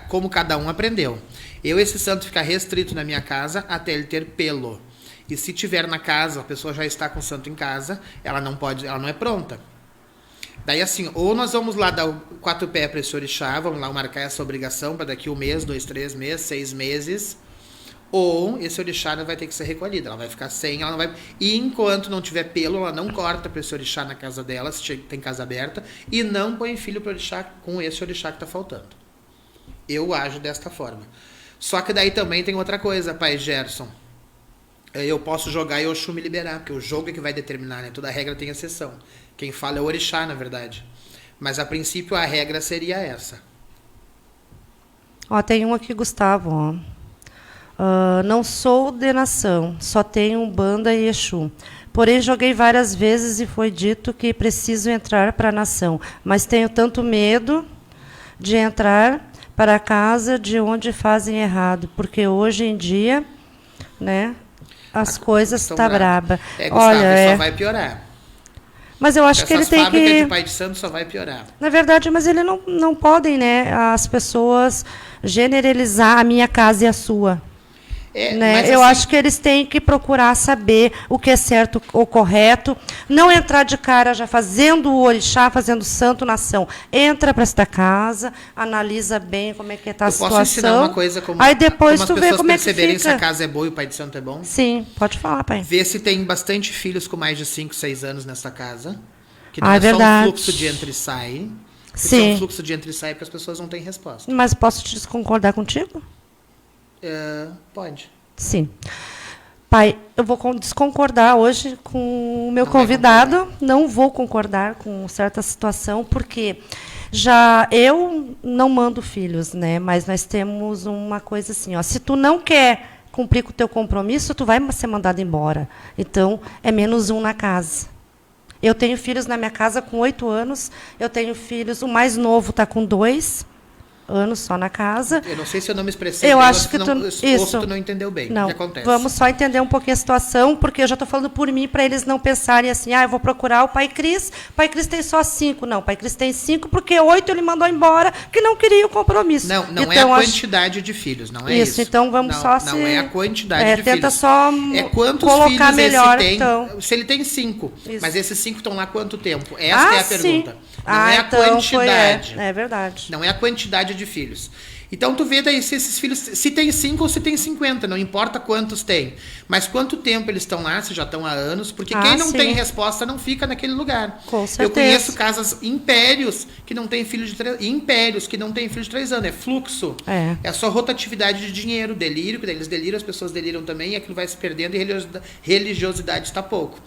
como cada um aprendeu. Esse santo fica restrito na minha casa até ele ter pelo. E se tiver na casa, a pessoa já está com o santo em casa, ela não é pronta. Daí assim, ou nós vamos lá dar 4 pés para esse orixá, vamos lá marcar essa obrigação para daqui 1 mês, 2, 3 meses, 6 meses, ou esse orixá vai ter que ser recolhido, ela vai ficar sem, ela não vai... E enquanto não tiver pelo, ela não corta para esse orixá na casa dela, se tem casa aberta, e não põe filho para orixá com esse orixá que está faltando. Eu ajo desta forma. Só que daí também tem outra coisa, Pai Gerson. Eu posso jogar e o Oxum me liberar, porque o jogo é que vai determinar, né? Toda regra tem exceção. Quem fala é o orixá, na verdade. Mas, a princípio, a regra seria essa. Ó, tem um aqui, Gustavo. Ó. Não sou de nação, só tenho Umbanda e Exu. Porém, joguei várias vezes e foi dito que preciso entrar para a nação. Mas tenho tanto medo de entrar para a casa de onde fazem errado. Porque hoje em dia, né, as coisas estão braba. Gustavo, olha, só vai piorar. Mas eu acho que ele tem que... de pai de santo só vai piorar. Na verdade, mas ele não podem, né, as pessoas generalizar a minha casa e a sua. Né? Eu acho que eles têm que procurar saber o que é certo ou correto, não entrar de cara já fazendo o orixá, fazendo santo nação. Entra para esta casa, analisa bem como é que está a situação. Posso ensinar uma coisa como, aí depois tu vê como é que perceberem fica. se a casa é boa e o pai de santo é bom? Sim, pode falar, pai. Vê se tem bastante filhos com mais de 5, 6 anos nessa casa. Que não é só verdade. um fluxo de entra e sai. Sim. É um fluxo de entra e sai porque as pessoas não têm resposta. Mas posso te desconcordar contigo? Pode. Sim. Pai, eu vou desconcordar hoje com o meu convidado. Não vou concordar com certa situação, porque já eu não mando filhos, né? Mas nós temos uma coisa assim, ó, se tu não quer cumprir com o teu compromisso, tu vai ser mandado embora. Então, é -1 na casa. Eu tenho filhos na minha casa com 8 anos, eu tenho filhos, o mais novo está com 2 anos só na casa. Eu não sei se eu não me expressei eu bem, acho que tu não entendeu bem. Não, o que acontece? Vamos só entender um pouquinho a situação, porque eu já estou falando por mim, para eles não pensarem assim, eu vou procurar o Pai Cris tem só 5. Não, o Pai Cris tem 5, porque 8 ele mandou embora, que não queria o compromisso. Não então, é a quantidade de filhos, não é isso. Então vamos só se... Não é a quantidade de tenta filhos. só quantos colocar filhos melhor, esse tem. então. Se ele tem 5, Isso. Mas esses 5 estão lá há quanto tempo? Essa é a pergunta. Sim. Não é a então quantidade. É verdade. Não é a quantidade de filhos. Então tu vê daí se esses filhos, se tem 5 ou se tem 50, não importa quantos tem. Mas quanto tempo eles estão lá, se já estão há anos, porque quem não tem resposta não fica naquele lugar. Com certeza. Eu conheço casas impérios que não tem filho de 3 impérios que não tem filho de 3 anos, é fluxo. É só rotatividade de dinheiro, delírio, que daí eles deliram, as pessoas deliram também, e aquilo vai se perdendo e religiosidade está pouco.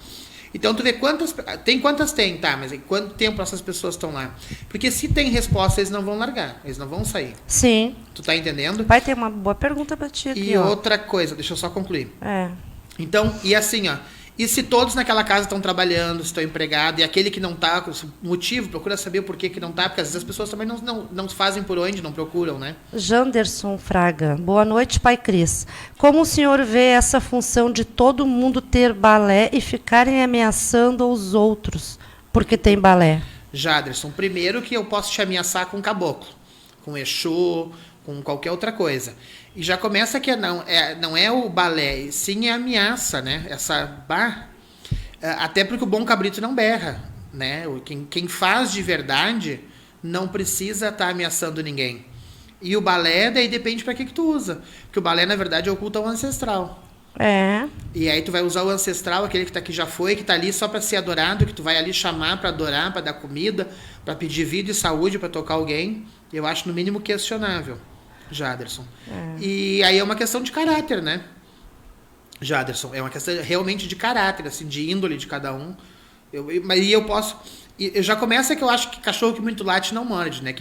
Então, tu vê quantas tem, tá, mas quanto tempo essas pessoas estão lá? Porque se tem resposta, eles não vão largar, eles não vão sair. Sim. Tu tá entendendo? Vai ter uma boa pergunta para ti aqui, E outra coisa, deixa eu só concluir. É. Então, e assim, ó, E se todos naquela casa estão trabalhando, estão empregados, e aquele que não está, motivo, procura saber o porquê que não está, porque às vezes as pessoas também não fazem por onde, não procuram, né? Janderson Fraga. Boa noite, Pai Cris. Como o senhor vê essa função de todo mundo ter balé e ficarem ameaçando os outros porque tem balé? Jaderson, primeiro que eu posso te ameaçar com caboclo, com Exu, com qualquer outra coisa. E já começa que não é o balé, e sim é a ameaça, né? Até porque o bom cabrito não berra, né? Quem faz de verdade não precisa estar ameaçando ninguém. E o balé, daí depende para que tu usa. Porque o balé, na verdade, oculta o ancestral. É. E aí tu vai usar o ancestral, aquele que tá aqui já foi, que tá ali só para ser adorado, que tu vai ali chamar para adorar, para dar comida, para pedir vida e saúde, para tocar alguém. Eu acho no mínimo questionável, Jaderson. E aí é uma questão de caráter, né? Jaderson, é uma questão realmente de caráter, assim, de índole de cada um. Eu já começa que eu acho que cachorro que muito late não morde, né?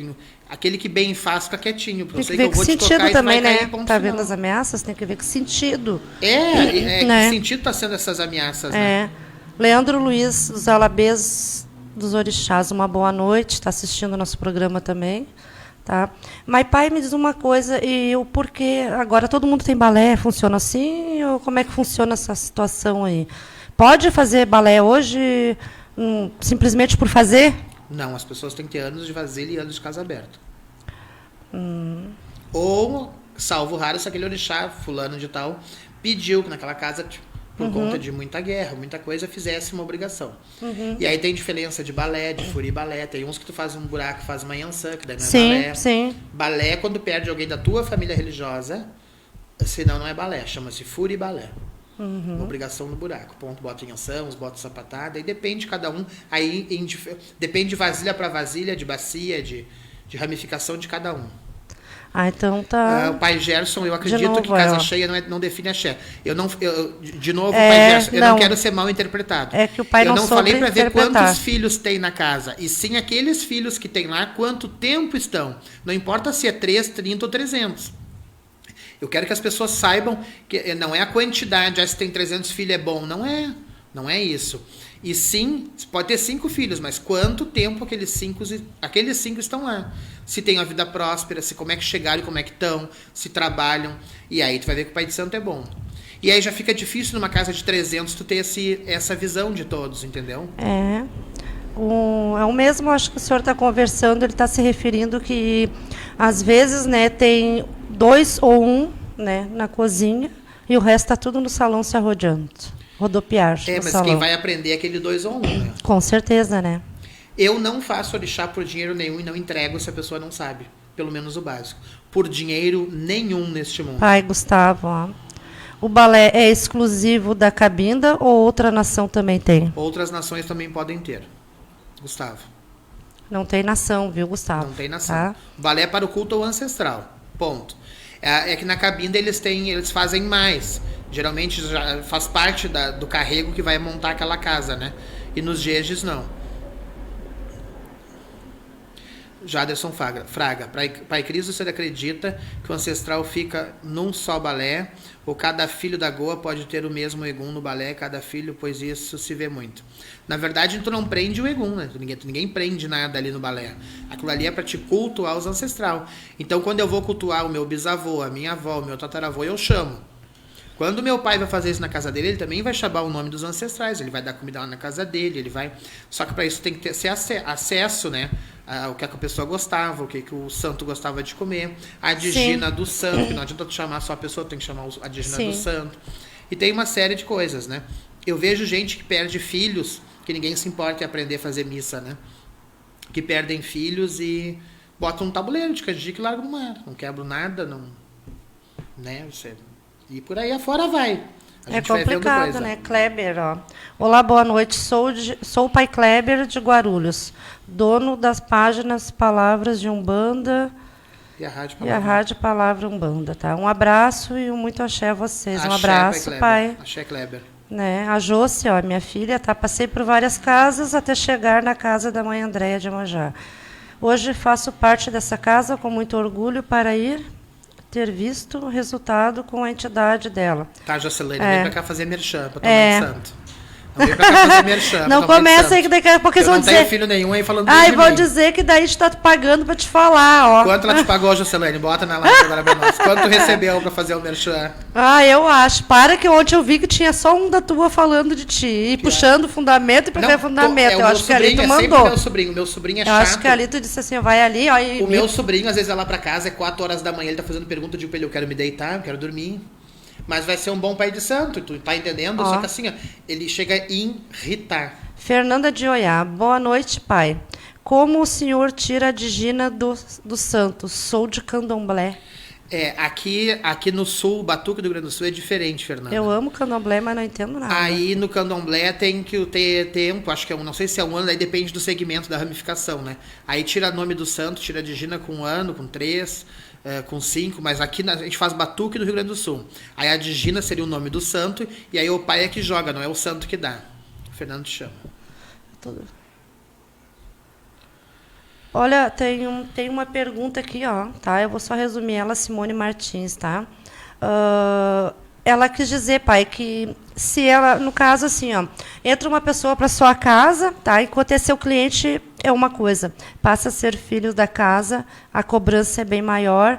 Aquele que bem faz fica quietinho, porque eu sei que eu vou te tocar e tu vai cair, ponto Tá final. vendo as ameaças? Tem que ver que sentido. Né? Que sentido tá sendo essas ameaças, né? Leandro Luiz, dos Alabês dos Orixás, uma boa noite. Está assistindo o nosso programa também. Tá? Mas, pai, me diz uma coisa, e o porquê? Agora todo mundo tem balé, funciona assim? Ou como é que funciona essa situação aí? Pode fazer balé hoje simplesmente por fazer? Não, as pessoas têm que ter anos de vasilha e anos de casa aberta. Ou, salvo raro, se aquele orixá, fulano de tal, pediu que naquela casa, por conta de muita guerra, muita coisa, fizesse uma obrigação. E aí tem diferença de balé, de furi balé. Tem uns que tu faz um buraco, faz uma yansan, que daí não é balé. Sim. Balé é quando perde alguém da tua família religiosa, senão não é balé, chama-se furi balé. Uma obrigação no buraco. Ponto, bota em yansan, uns bota sapatada, e depende de cada um. Aí depende de vasilha para vasilha, de bacia, de ramificação de cada um. Então tá. O pai Gerson, eu acredito novo, que casa cheia não define axé. De novo, pai Gerson, eu não quero ser mal interpretado. É que o pai eu não não falei soube para ver interpretar. quantos filhos tem na casa, e sim aqueles filhos que tem lá, quanto tempo estão. Não importa se é 3, 30 ou 300. Eu quero que as pessoas saibam que não é a quantidade, se tem 300 filhos é bom. Não é isso. E sim, pode ter 5 filhos, mas quanto tempo aqueles 5 estão lá? Se tem uma vida próspera, se como é que chegaram e como é que estão, se trabalham. E aí tu vai ver que o Pai de Santo é bom. E aí já fica difícil numa casa de 300 tu ter essa visão de todos, entendeu? É o mesmo, acho que o senhor está conversando, ele está se referindo que, às vezes, né, tem 2 ou 1, né, na cozinha e o resto está tudo no salão se arrodeando. Rodopiar no mas salão. quem vai aprender é aquele 2 ou 1, né? Com certeza, né? Eu não faço orixá por dinheiro nenhum e não entrego se a pessoa não sabe. Pelo menos o básico. Por dinheiro nenhum neste mundo. Pai Gustavo, ó. O balé é exclusivo da Cabinda ou outra nação também tem? Outras nações também podem ter. Gustavo. Não tem nação, viu, Gustavo? Não tem nação. Tá? Balé para o culto ao ancestral. Ponto. É que na Cabinda eles fazem mais. Geralmente já faz parte do carrego que vai montar aquela casa, né? E nos jejes não. Jaderson Fraga. Pai Cris, você acredita que o ancestral fica num só balé? Ou cada filho da Goa pode ter o mesmo egum no balé, cada filho, pois isso se vê muito. Na verdade, tu não prende o egum, né? Ninguém prende nada ali no balé. Aquilo ali é para te cultuar os ancestral. Então, quando eu vou cultuar o meu bisavô, a minha avó, o meu tataravô, eu chamo. Quando meu pai vai fazer isso na casa dele, ele também vai chamar o nome dos ancestrais. Ele vai dar comida lá na casa dele, ele vai... Só que para isso tem que ser acesso, né? O que a pessoa gostava, o que o santo gostava de comer. A digina do santo, que não adianta tu chamar só a pessoa, tem que chamar a digina do santo. E tem uma série de coisas, né? Eu vejo gente que perde filhos, que ninguém se importa em aprender a fazer missa, né? Que perdem filhos e botam um tabuleiro de canjica e largam no mar. Não quebram nada, não... Né? E por aí afora vai. É complicado, né? Kleber, ó. Olá, boa noite. Sou o pai Kleber de Guarulhos, dono das páginas Palavras de Umbanda e a Rádio Palavra Umbanda, tá? Um abraço e muito axé a vocês. Um abraço, pai. Axé, Kleber. Né? A Josi, ó, minha filha, tá? Passei por várias casas até chegar na casa da mãe Andréia de Amanjá. Hoje faço parte dessa casa com muito orgulho para ter visto o resultado com a entidade dela. Tá, Jocelyn, vem pra cá fazer merchan pra tua mãe de santo. Não vem pra cá fazer merchan. Não começa aí que daqui a pouco eles eu vão não tenho dizer... filho nenhum aí falando Ai, de vão mim. dizer que daí a gente tá pagando pra te falar, ó. Quanto ela te pagou, Juscelane? Bota na live agora pra nós. Quanto tu recebeu pra fazer o merchan? Ah, eu acho. Para que ontem eu vi que tinha só um da tua falando de ti. E puxando o fundamento e pegando fundamento. Eu acho que ali tu mandou. Meu sobrinho é Eu chato. acho que ali tu disse assim, vai ali, ó. E Meu sobrinho, às vezes, vai lá pra casa, é 4 horas da manhã, ele tá fazendo pergunta de pra ele, eu quero me deitar, eu quero dormir. Mas vai ser um bom pai de santo, tu tá entendendo? Ó. Só que assim, ó, ele chega a irritar. Fernanda de Oiá. Boa noite, pai. Como o senhor tira a digina do santo? Sou de candomblé. Aqui no sul, Batuque do Rio Grande do Sul é diferente, Fernanda. Eu amo candomblé, mas não entendo nada. Aí no candomblé tem que ter tempo, acho que não sei se é um ano, aí depende do segmento da ramificação, né? Aí tira nome do santo, tira a digina com 1 ano, com 3, com 5, mas aqui a gente faz Batuque do Rio Grande do Sul. Aí a digina seria o nome do santo, e aí o pai é que joga, não é o santo que dá. O Fernando te chama. Olha, tem uma pergunta aqui, ó, tá? Eu vou só resumir ela, Simone Martins, tá? Ela quis dizer, pai, que se ela, no caso assim, ó, entra uma pessoa para sua casa, tá? Enquanto é seu cliente é uma coisa, passa a ser filho da casa, a cobrança é bem maior,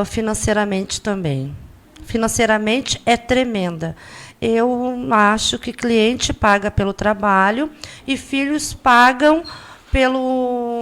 financeiramente também. Financeiramente é tremenda. Eu acho que cliente paga pelo trabalho e filhos pagam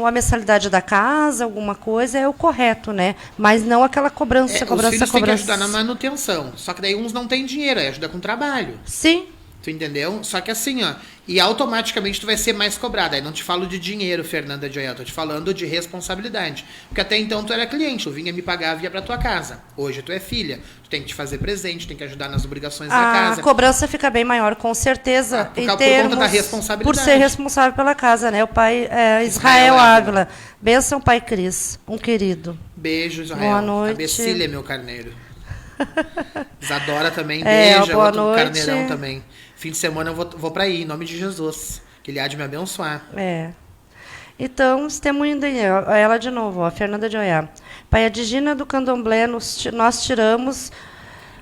a mensalidade da casa, alguma coisa, é o correto, né? Mas não aquela cobrança. Os filhos têm que ajudar na manutenção. Só que daí uns não têm dinheiro, aí ajuda com trabalho. Sim. Tu entendeu? Só que assim, ó, e automaticamente tu vai ser mais cobrado. Aí não te falo de dinheiro, Fernanda de Oiá, tô te falando de responsabilidade. Porque até então tu era cliente, tu vinha me pagar, via pra tua casa. Hoje tu é filha, tu tem que te fazer presente, tem que ajudar nas obrigações da casa. A cobrança fica bem maior, com certeza. Por conta da responsabilidade. Por ser responsável pela casa, né? O pai Israel Ávila. Bênção, pai Cris, um querido. Beijo, Israel. Boa noite. A Becília, meu carneiro. Isadora também, beijo. Boa outro noite. carneirão também. Fim de semana eu vou pra aí, em nome de Jesus. Que ele há de me abençoar. Então, testemunho ela de novo, ó, Fernanda de Oiá. Pai, a digina do candomblé nós tiramos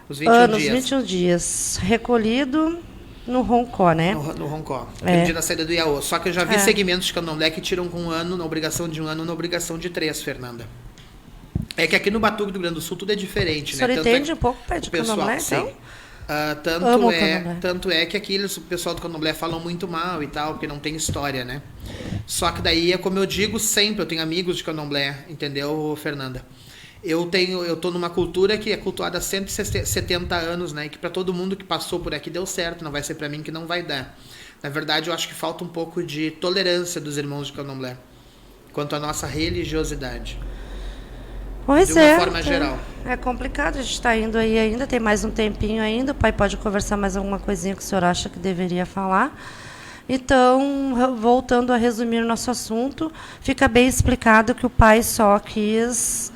os 21 dias. Recolhido no Roncó, né? No Roncó. Aquele dia da saída do Iaô. Só que eu já vi segmentos de candomblé que tiram com 1 ano, na obrigação de 1 ano, na obrigação de 3, Fernanda. É que aqui no Batuque do Rio Grande do Sul tudo é diferente, né? O senhor entende um pouco, pai, de candomblé, então? Sim. Tanto é que aqui o pessoal do candomblé falam muito mal e tal, porque não tem história, né? Só que daí é como eu digo sempre, eu tenho amigos de candomblé, entendeu, Fernanda? Eu tô numa cultura que é cultuada há 170 anos, né? E que para todo mundo que passou por aqui deu certo, não vai ser para mim que não vai dar. Na verdade, eu acho que falta um pouco de tolerância dos irmãos de candomblé quanto à nossa religiosidade. Pois de uma forma geral. É complicado, a gente está indo aí ainda, tem mais um tempinho ainda, o pai pode conversar mais alguma coisinha que o senhor acha que deveria falar. Então, voltando a resumir nosso assunto, fica bem explicado que o pai só quis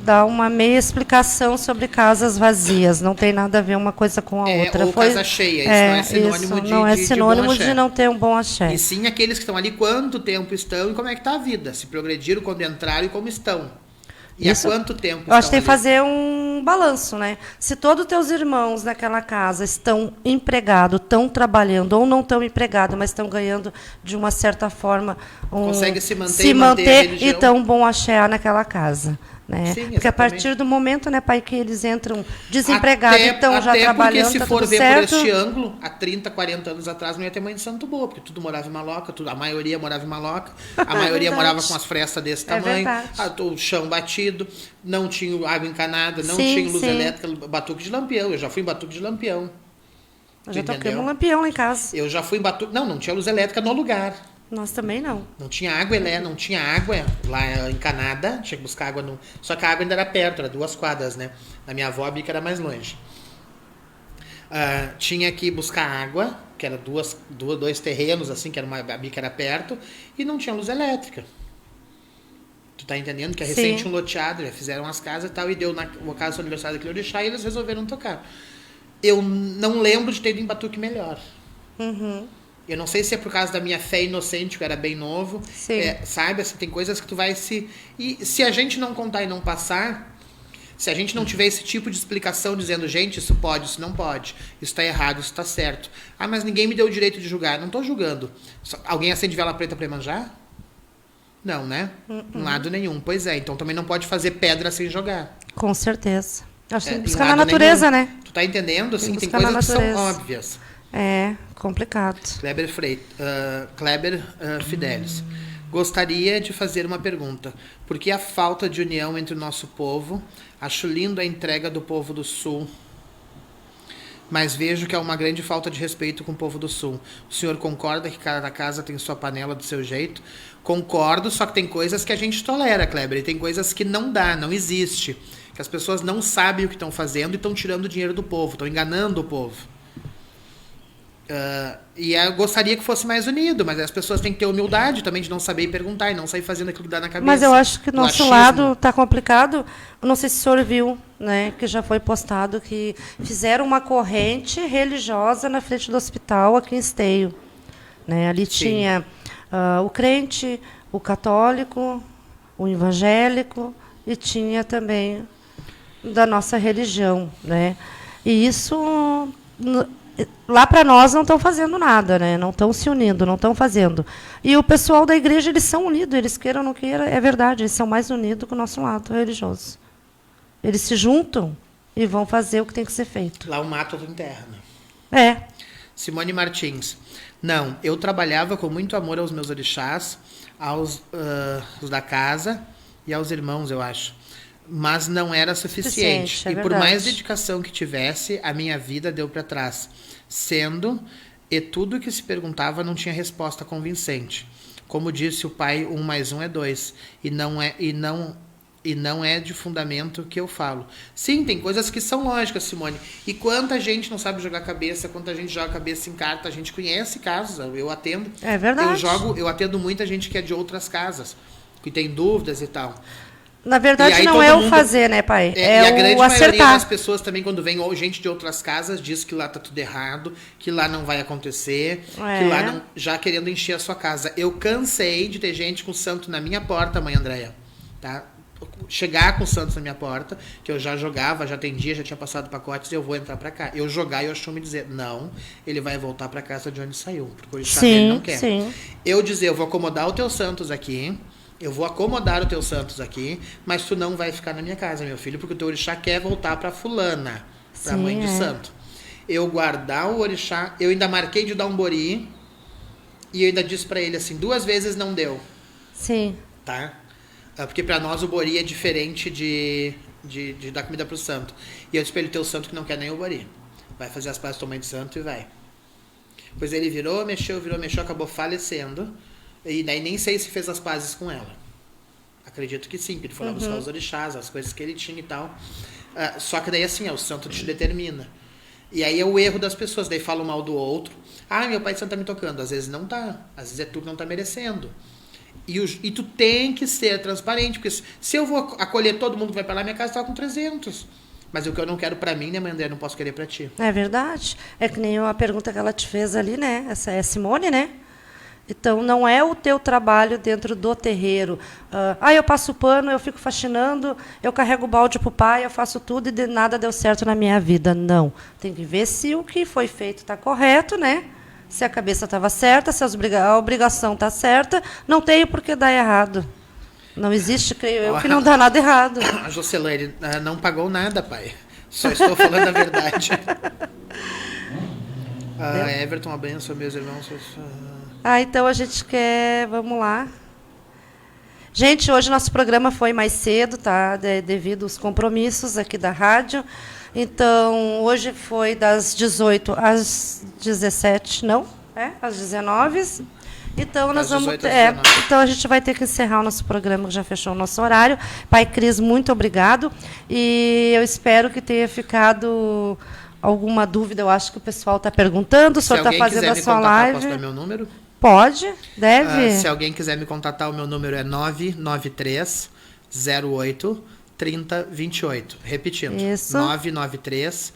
dar uma meia explicação sobre casas vazias, não tem nada a ver uma coisa com a outra. Ou casa cheia, isso não é sinônimo não é sinônimo de não ter um bom axé. E sim aqueles que estão ali, quanto tempo estão e como é que está a vida, se progrediram, quando entraram e como estão. E há quanto tempo? Eu acho que tem que fazer um balanço, né? Se todos os teus irmãos naquela casa estão empregados, estão trabalhando, ou não estão empregados, mas estão ganhando de uma certa forma... Consegue se manter e estão bom axé naquela casa. Né? Sim, porque a partir do momento, né, pai, que eles entram desempregados e estão já trabalhando, porque se tá for tudo ver certo. por este ângulo, há 30, 40 anos atrás não ia ter mãe de santo boa, porque tudo morava em Maloca, a maioria morava em Maloca, a maioria morava com as frestas desse tamanho, o chão batido, não tinha água encanada, não tinha luz elétrica, batuque de Lampião, eu já fui em batuque de Lampião. Eu já toquei um lampião lá em casa. Eu já fui em batuque, não tinha luz elétrica no lugar. Nós também não. Não tinha água, não tinha água lá encanada, tinha que buscar água no... Só que a água ainda era perto, era 2 quadras, né? Na minha avó a bica era mais longe. Tinha que buscar água, que era 2 terrenos, assim, que a bica era perto, e não tinha luz elétrica. Tu tá entendendo? Que é recente um loteado, já fizeram as casas e tal, e deu na casa do aniversário daquele orixá, e eles resolveram tocar. Eu não lembro de ter ido em batuque melhor. Uhum. Eu não sei se é por causa da minha fé inocente, que eu era bem novo. Sim. Sabe, assim, tem coisas que tu vai se... E se a gente não contar e não passar, Se a gente não tiver esse tipo de explicação dizendo, gente, isso pode, isso não pode, isso está errado, isso está certo. Ah, mas ninguém me deu o direito de julgar. Não estou julgando. Alguém acende vela preta para Iemanjá? Não, né? Em lado nenhum. Pois é, então também não pode fazer pedra sem jogar. Com certeza. Acho que tem que Em buscar na lado natureza, nenhum. né? Tu tá entendendo? Assim, tem buscar na coisas que são natureza. óbvias. É, complicado. Kleber Fidelis. Gostaria de fazer uma pergunta. Por que a falta de união entre o nosso povo? Acho lindo a entrega do povo do Sul, mas vejo que há uma grande falta de respeito com o povo do Sul. O senhor concorda que cada casa tem sua panela do seu jeito? Concordo, só que tem coisas que a gente tolera, Kleber, e tem coisas que não dá, não existe. Que as pessoas não sabem o que estão fazendo e estão tirando o dinheiro do povo, estão enganando o povo. E eu gostaria que fosse mais unido, mas as pessoas têm que ter humildade também de não saber e perguntar e não sair fazendo aquilo que dá na cabeça. Mas eu acho que do nosso achismo. lado está complicado. Eu não sei se o senhor viu, né, que já foi postado que fizeram uma corrente religiosa na frente do hospital aqui em Esteio. Né? Ali Sim. tinha o crente, o católico, o evangélico e tinha também da nossa religião. Né? E isso... Lá para nós não estão fazendo nada, né? Não estão se unindo, não estão fazendo. E o pessoal da igreja, eles são unidos, eles queiram ou não queiram, é verdade, eles são mais unidos que o nosso lado religioso. Eles se juntam e vão fazer o que tem que ser feito. Lá o mato tu enterra, né? É. Simone Martins. Não, eu trabalhava com muito amor aos meus orixás, aos os da casa e aos irmãos, eu acho. Mas não era suficiente. É e por verdade. mais dedicação que tivesse, a minha vida deu para trás. E tudo que se perguntava não tinha resposta convincente. Como disse o pai, 1 mais 1 é 2. E não é de fundamento que eu falo. Sim, tem coisas que são lógicas, Simone. E quanta gente não sabe jogar cabeça, quanta gente joga cabeça em carta, a gente conhece casos, eu atendo. É verdade. Eu atendo muita gente que é de outras casas, que tem dúvidas e tal. Na verdade, não todo é o mundo- fazer, né, pai? E a grande o maioria acertar. das pessoas também, quando vem gente de outras casas, diz que lá tá tudo errado, que lá não vai acontecer, É. que lá não... Já querendo encher a sua casa. Eu cansei de ter gente com santo na minha porta, mãe Andréia. Tá? Chegar com santos na minha porta, que eu já jogava, já atendia, já tinha passado pacotes, eu vou entrar pra cá. Eu jogar e o Oxum me dizer, não, ele vai voltar pra casa de onde saiu, porque o orixá dele não quer. Sim. Eu dizer, eu vou acomodar o teu santos aqui, eu vou acomodar o teu santos aqui, mas tu não vai ficar na minha casa, meu filho, porque o teu orixá quer voltar pra fulana, pra Sim, mãe de santo. Eu guardar o orixá, eu ainda marquei de dar um bori, e eu ainda disse pra ele assim, 2 vezes não deu, Sim. tá? Porque pra nós o bori é diferente de dar comida pro santo. E eu disse pra ele, teu santo que não quer nem o bori. Vai fazer as pazes com a mãe de santo e vai. Pois ele virou, mexeu, acabou falecendo. E daí nem sei se fez as pazes com ela. Acredito que sim, porque ele foi lá buscar os orixás, as coisas que ele tinha e tal. Só que daí assim, o santo te determina. E aí é o erro das pessoas, daí falam mal do outro. Ah, meu pai de santo tá me tocando. Às vezes não tá. Às vezes é tu que não tá merecendo. E tu tem que ser transparente, porque se eu vou acolher todo mundo que vai pra lá, minha casa tá com 300. Mas o que eu não quero pra mim, né, mãe André, eu não posso querer pra ti. É verdade. É que nem a pergunta que ela te fez ali, né? Essa é a Simone, né? Então, não é o teu trabalho dentro do terreiro. Eu passo pano, eu fico faxinando, eu carrego o balde para o pai, eu faço tudo e de nada deu certo na minha vida. Não. Tem que ver se o que foi feito está correto, né? Se a cabeça estava certa, se a obrigação está certa, não tem por que dar errado. Não existe, creio eu, que não dá nada errado. A Jocelane não pagou nada, pai. Só estou falando a verdade. Everton, abençoa meus irmãos. Então a gente quer... Vamos lá. Gente, hoje nosso programa foi mais cedo, tá? Devido aos compromissos aqui da rádio. Então, hoje foi das 18 às 17, não? Às 19. Então, nós vamos... então, a gente vai ter que encerrar o nosso programa, que já fechou o nosso horário. Pai Cris, muito obrigado. E eu espero que tenha ficado alguma dúvida. Eu acho que o pessoal está perguntando. O senhor está fazendo a sua live. Posso dar meu número? Pode, deve. Se alguém quiser me contatar, o meu número é 993 08 30 28. Repetindo. Isso. 993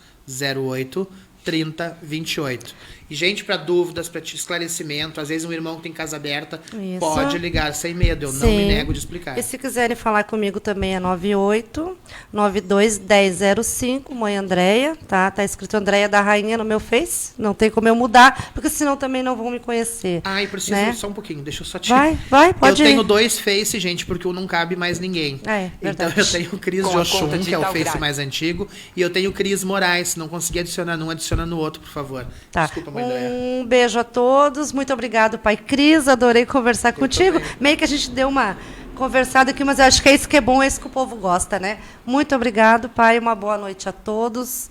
08 30 28. E, gente, para dúvidas, para esclarecimento, às vezes um irmão que tem casa aberta Isso. pode ligar sem medo, eu não Sim. me nego de explicar. E se quiserem falar comigo também é 98-92-1005, mãe Andréia, tá? Tá escrito Andréia da Rainha no meu Face, não tem como eu mudar, porque senão também não vão me conhecer. Ah, e preciso né? só um pouquinho, deixa eu só te... Vai, pode Eu ir. tenho 2 Face, gente, porque um não cabe mais ninguém. É, então verdade. eu tenho o Cris Com de a Oxum, conta que é o digital Face grátis. mais antigo, e eu tenho o Cris Moraes. Se não conseguir adicionar num, adiciona no outro, por favor. Tá. Desculpa, mãe Andréia. Um beijo a todos. Muito obrigado, pai Cris. Adorei conversar contigo. também. Meio que a gente deu uma conversada aqui, mas eu acho que é isso que é bom, é isso que o povo gosta, né? Muito obrigado, pai. Uma boa noite a todos.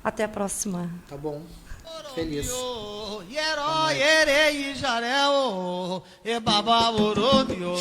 Até a próxima. Tá bom. Feliz. Yero, yere, jareo, e baba, orodio.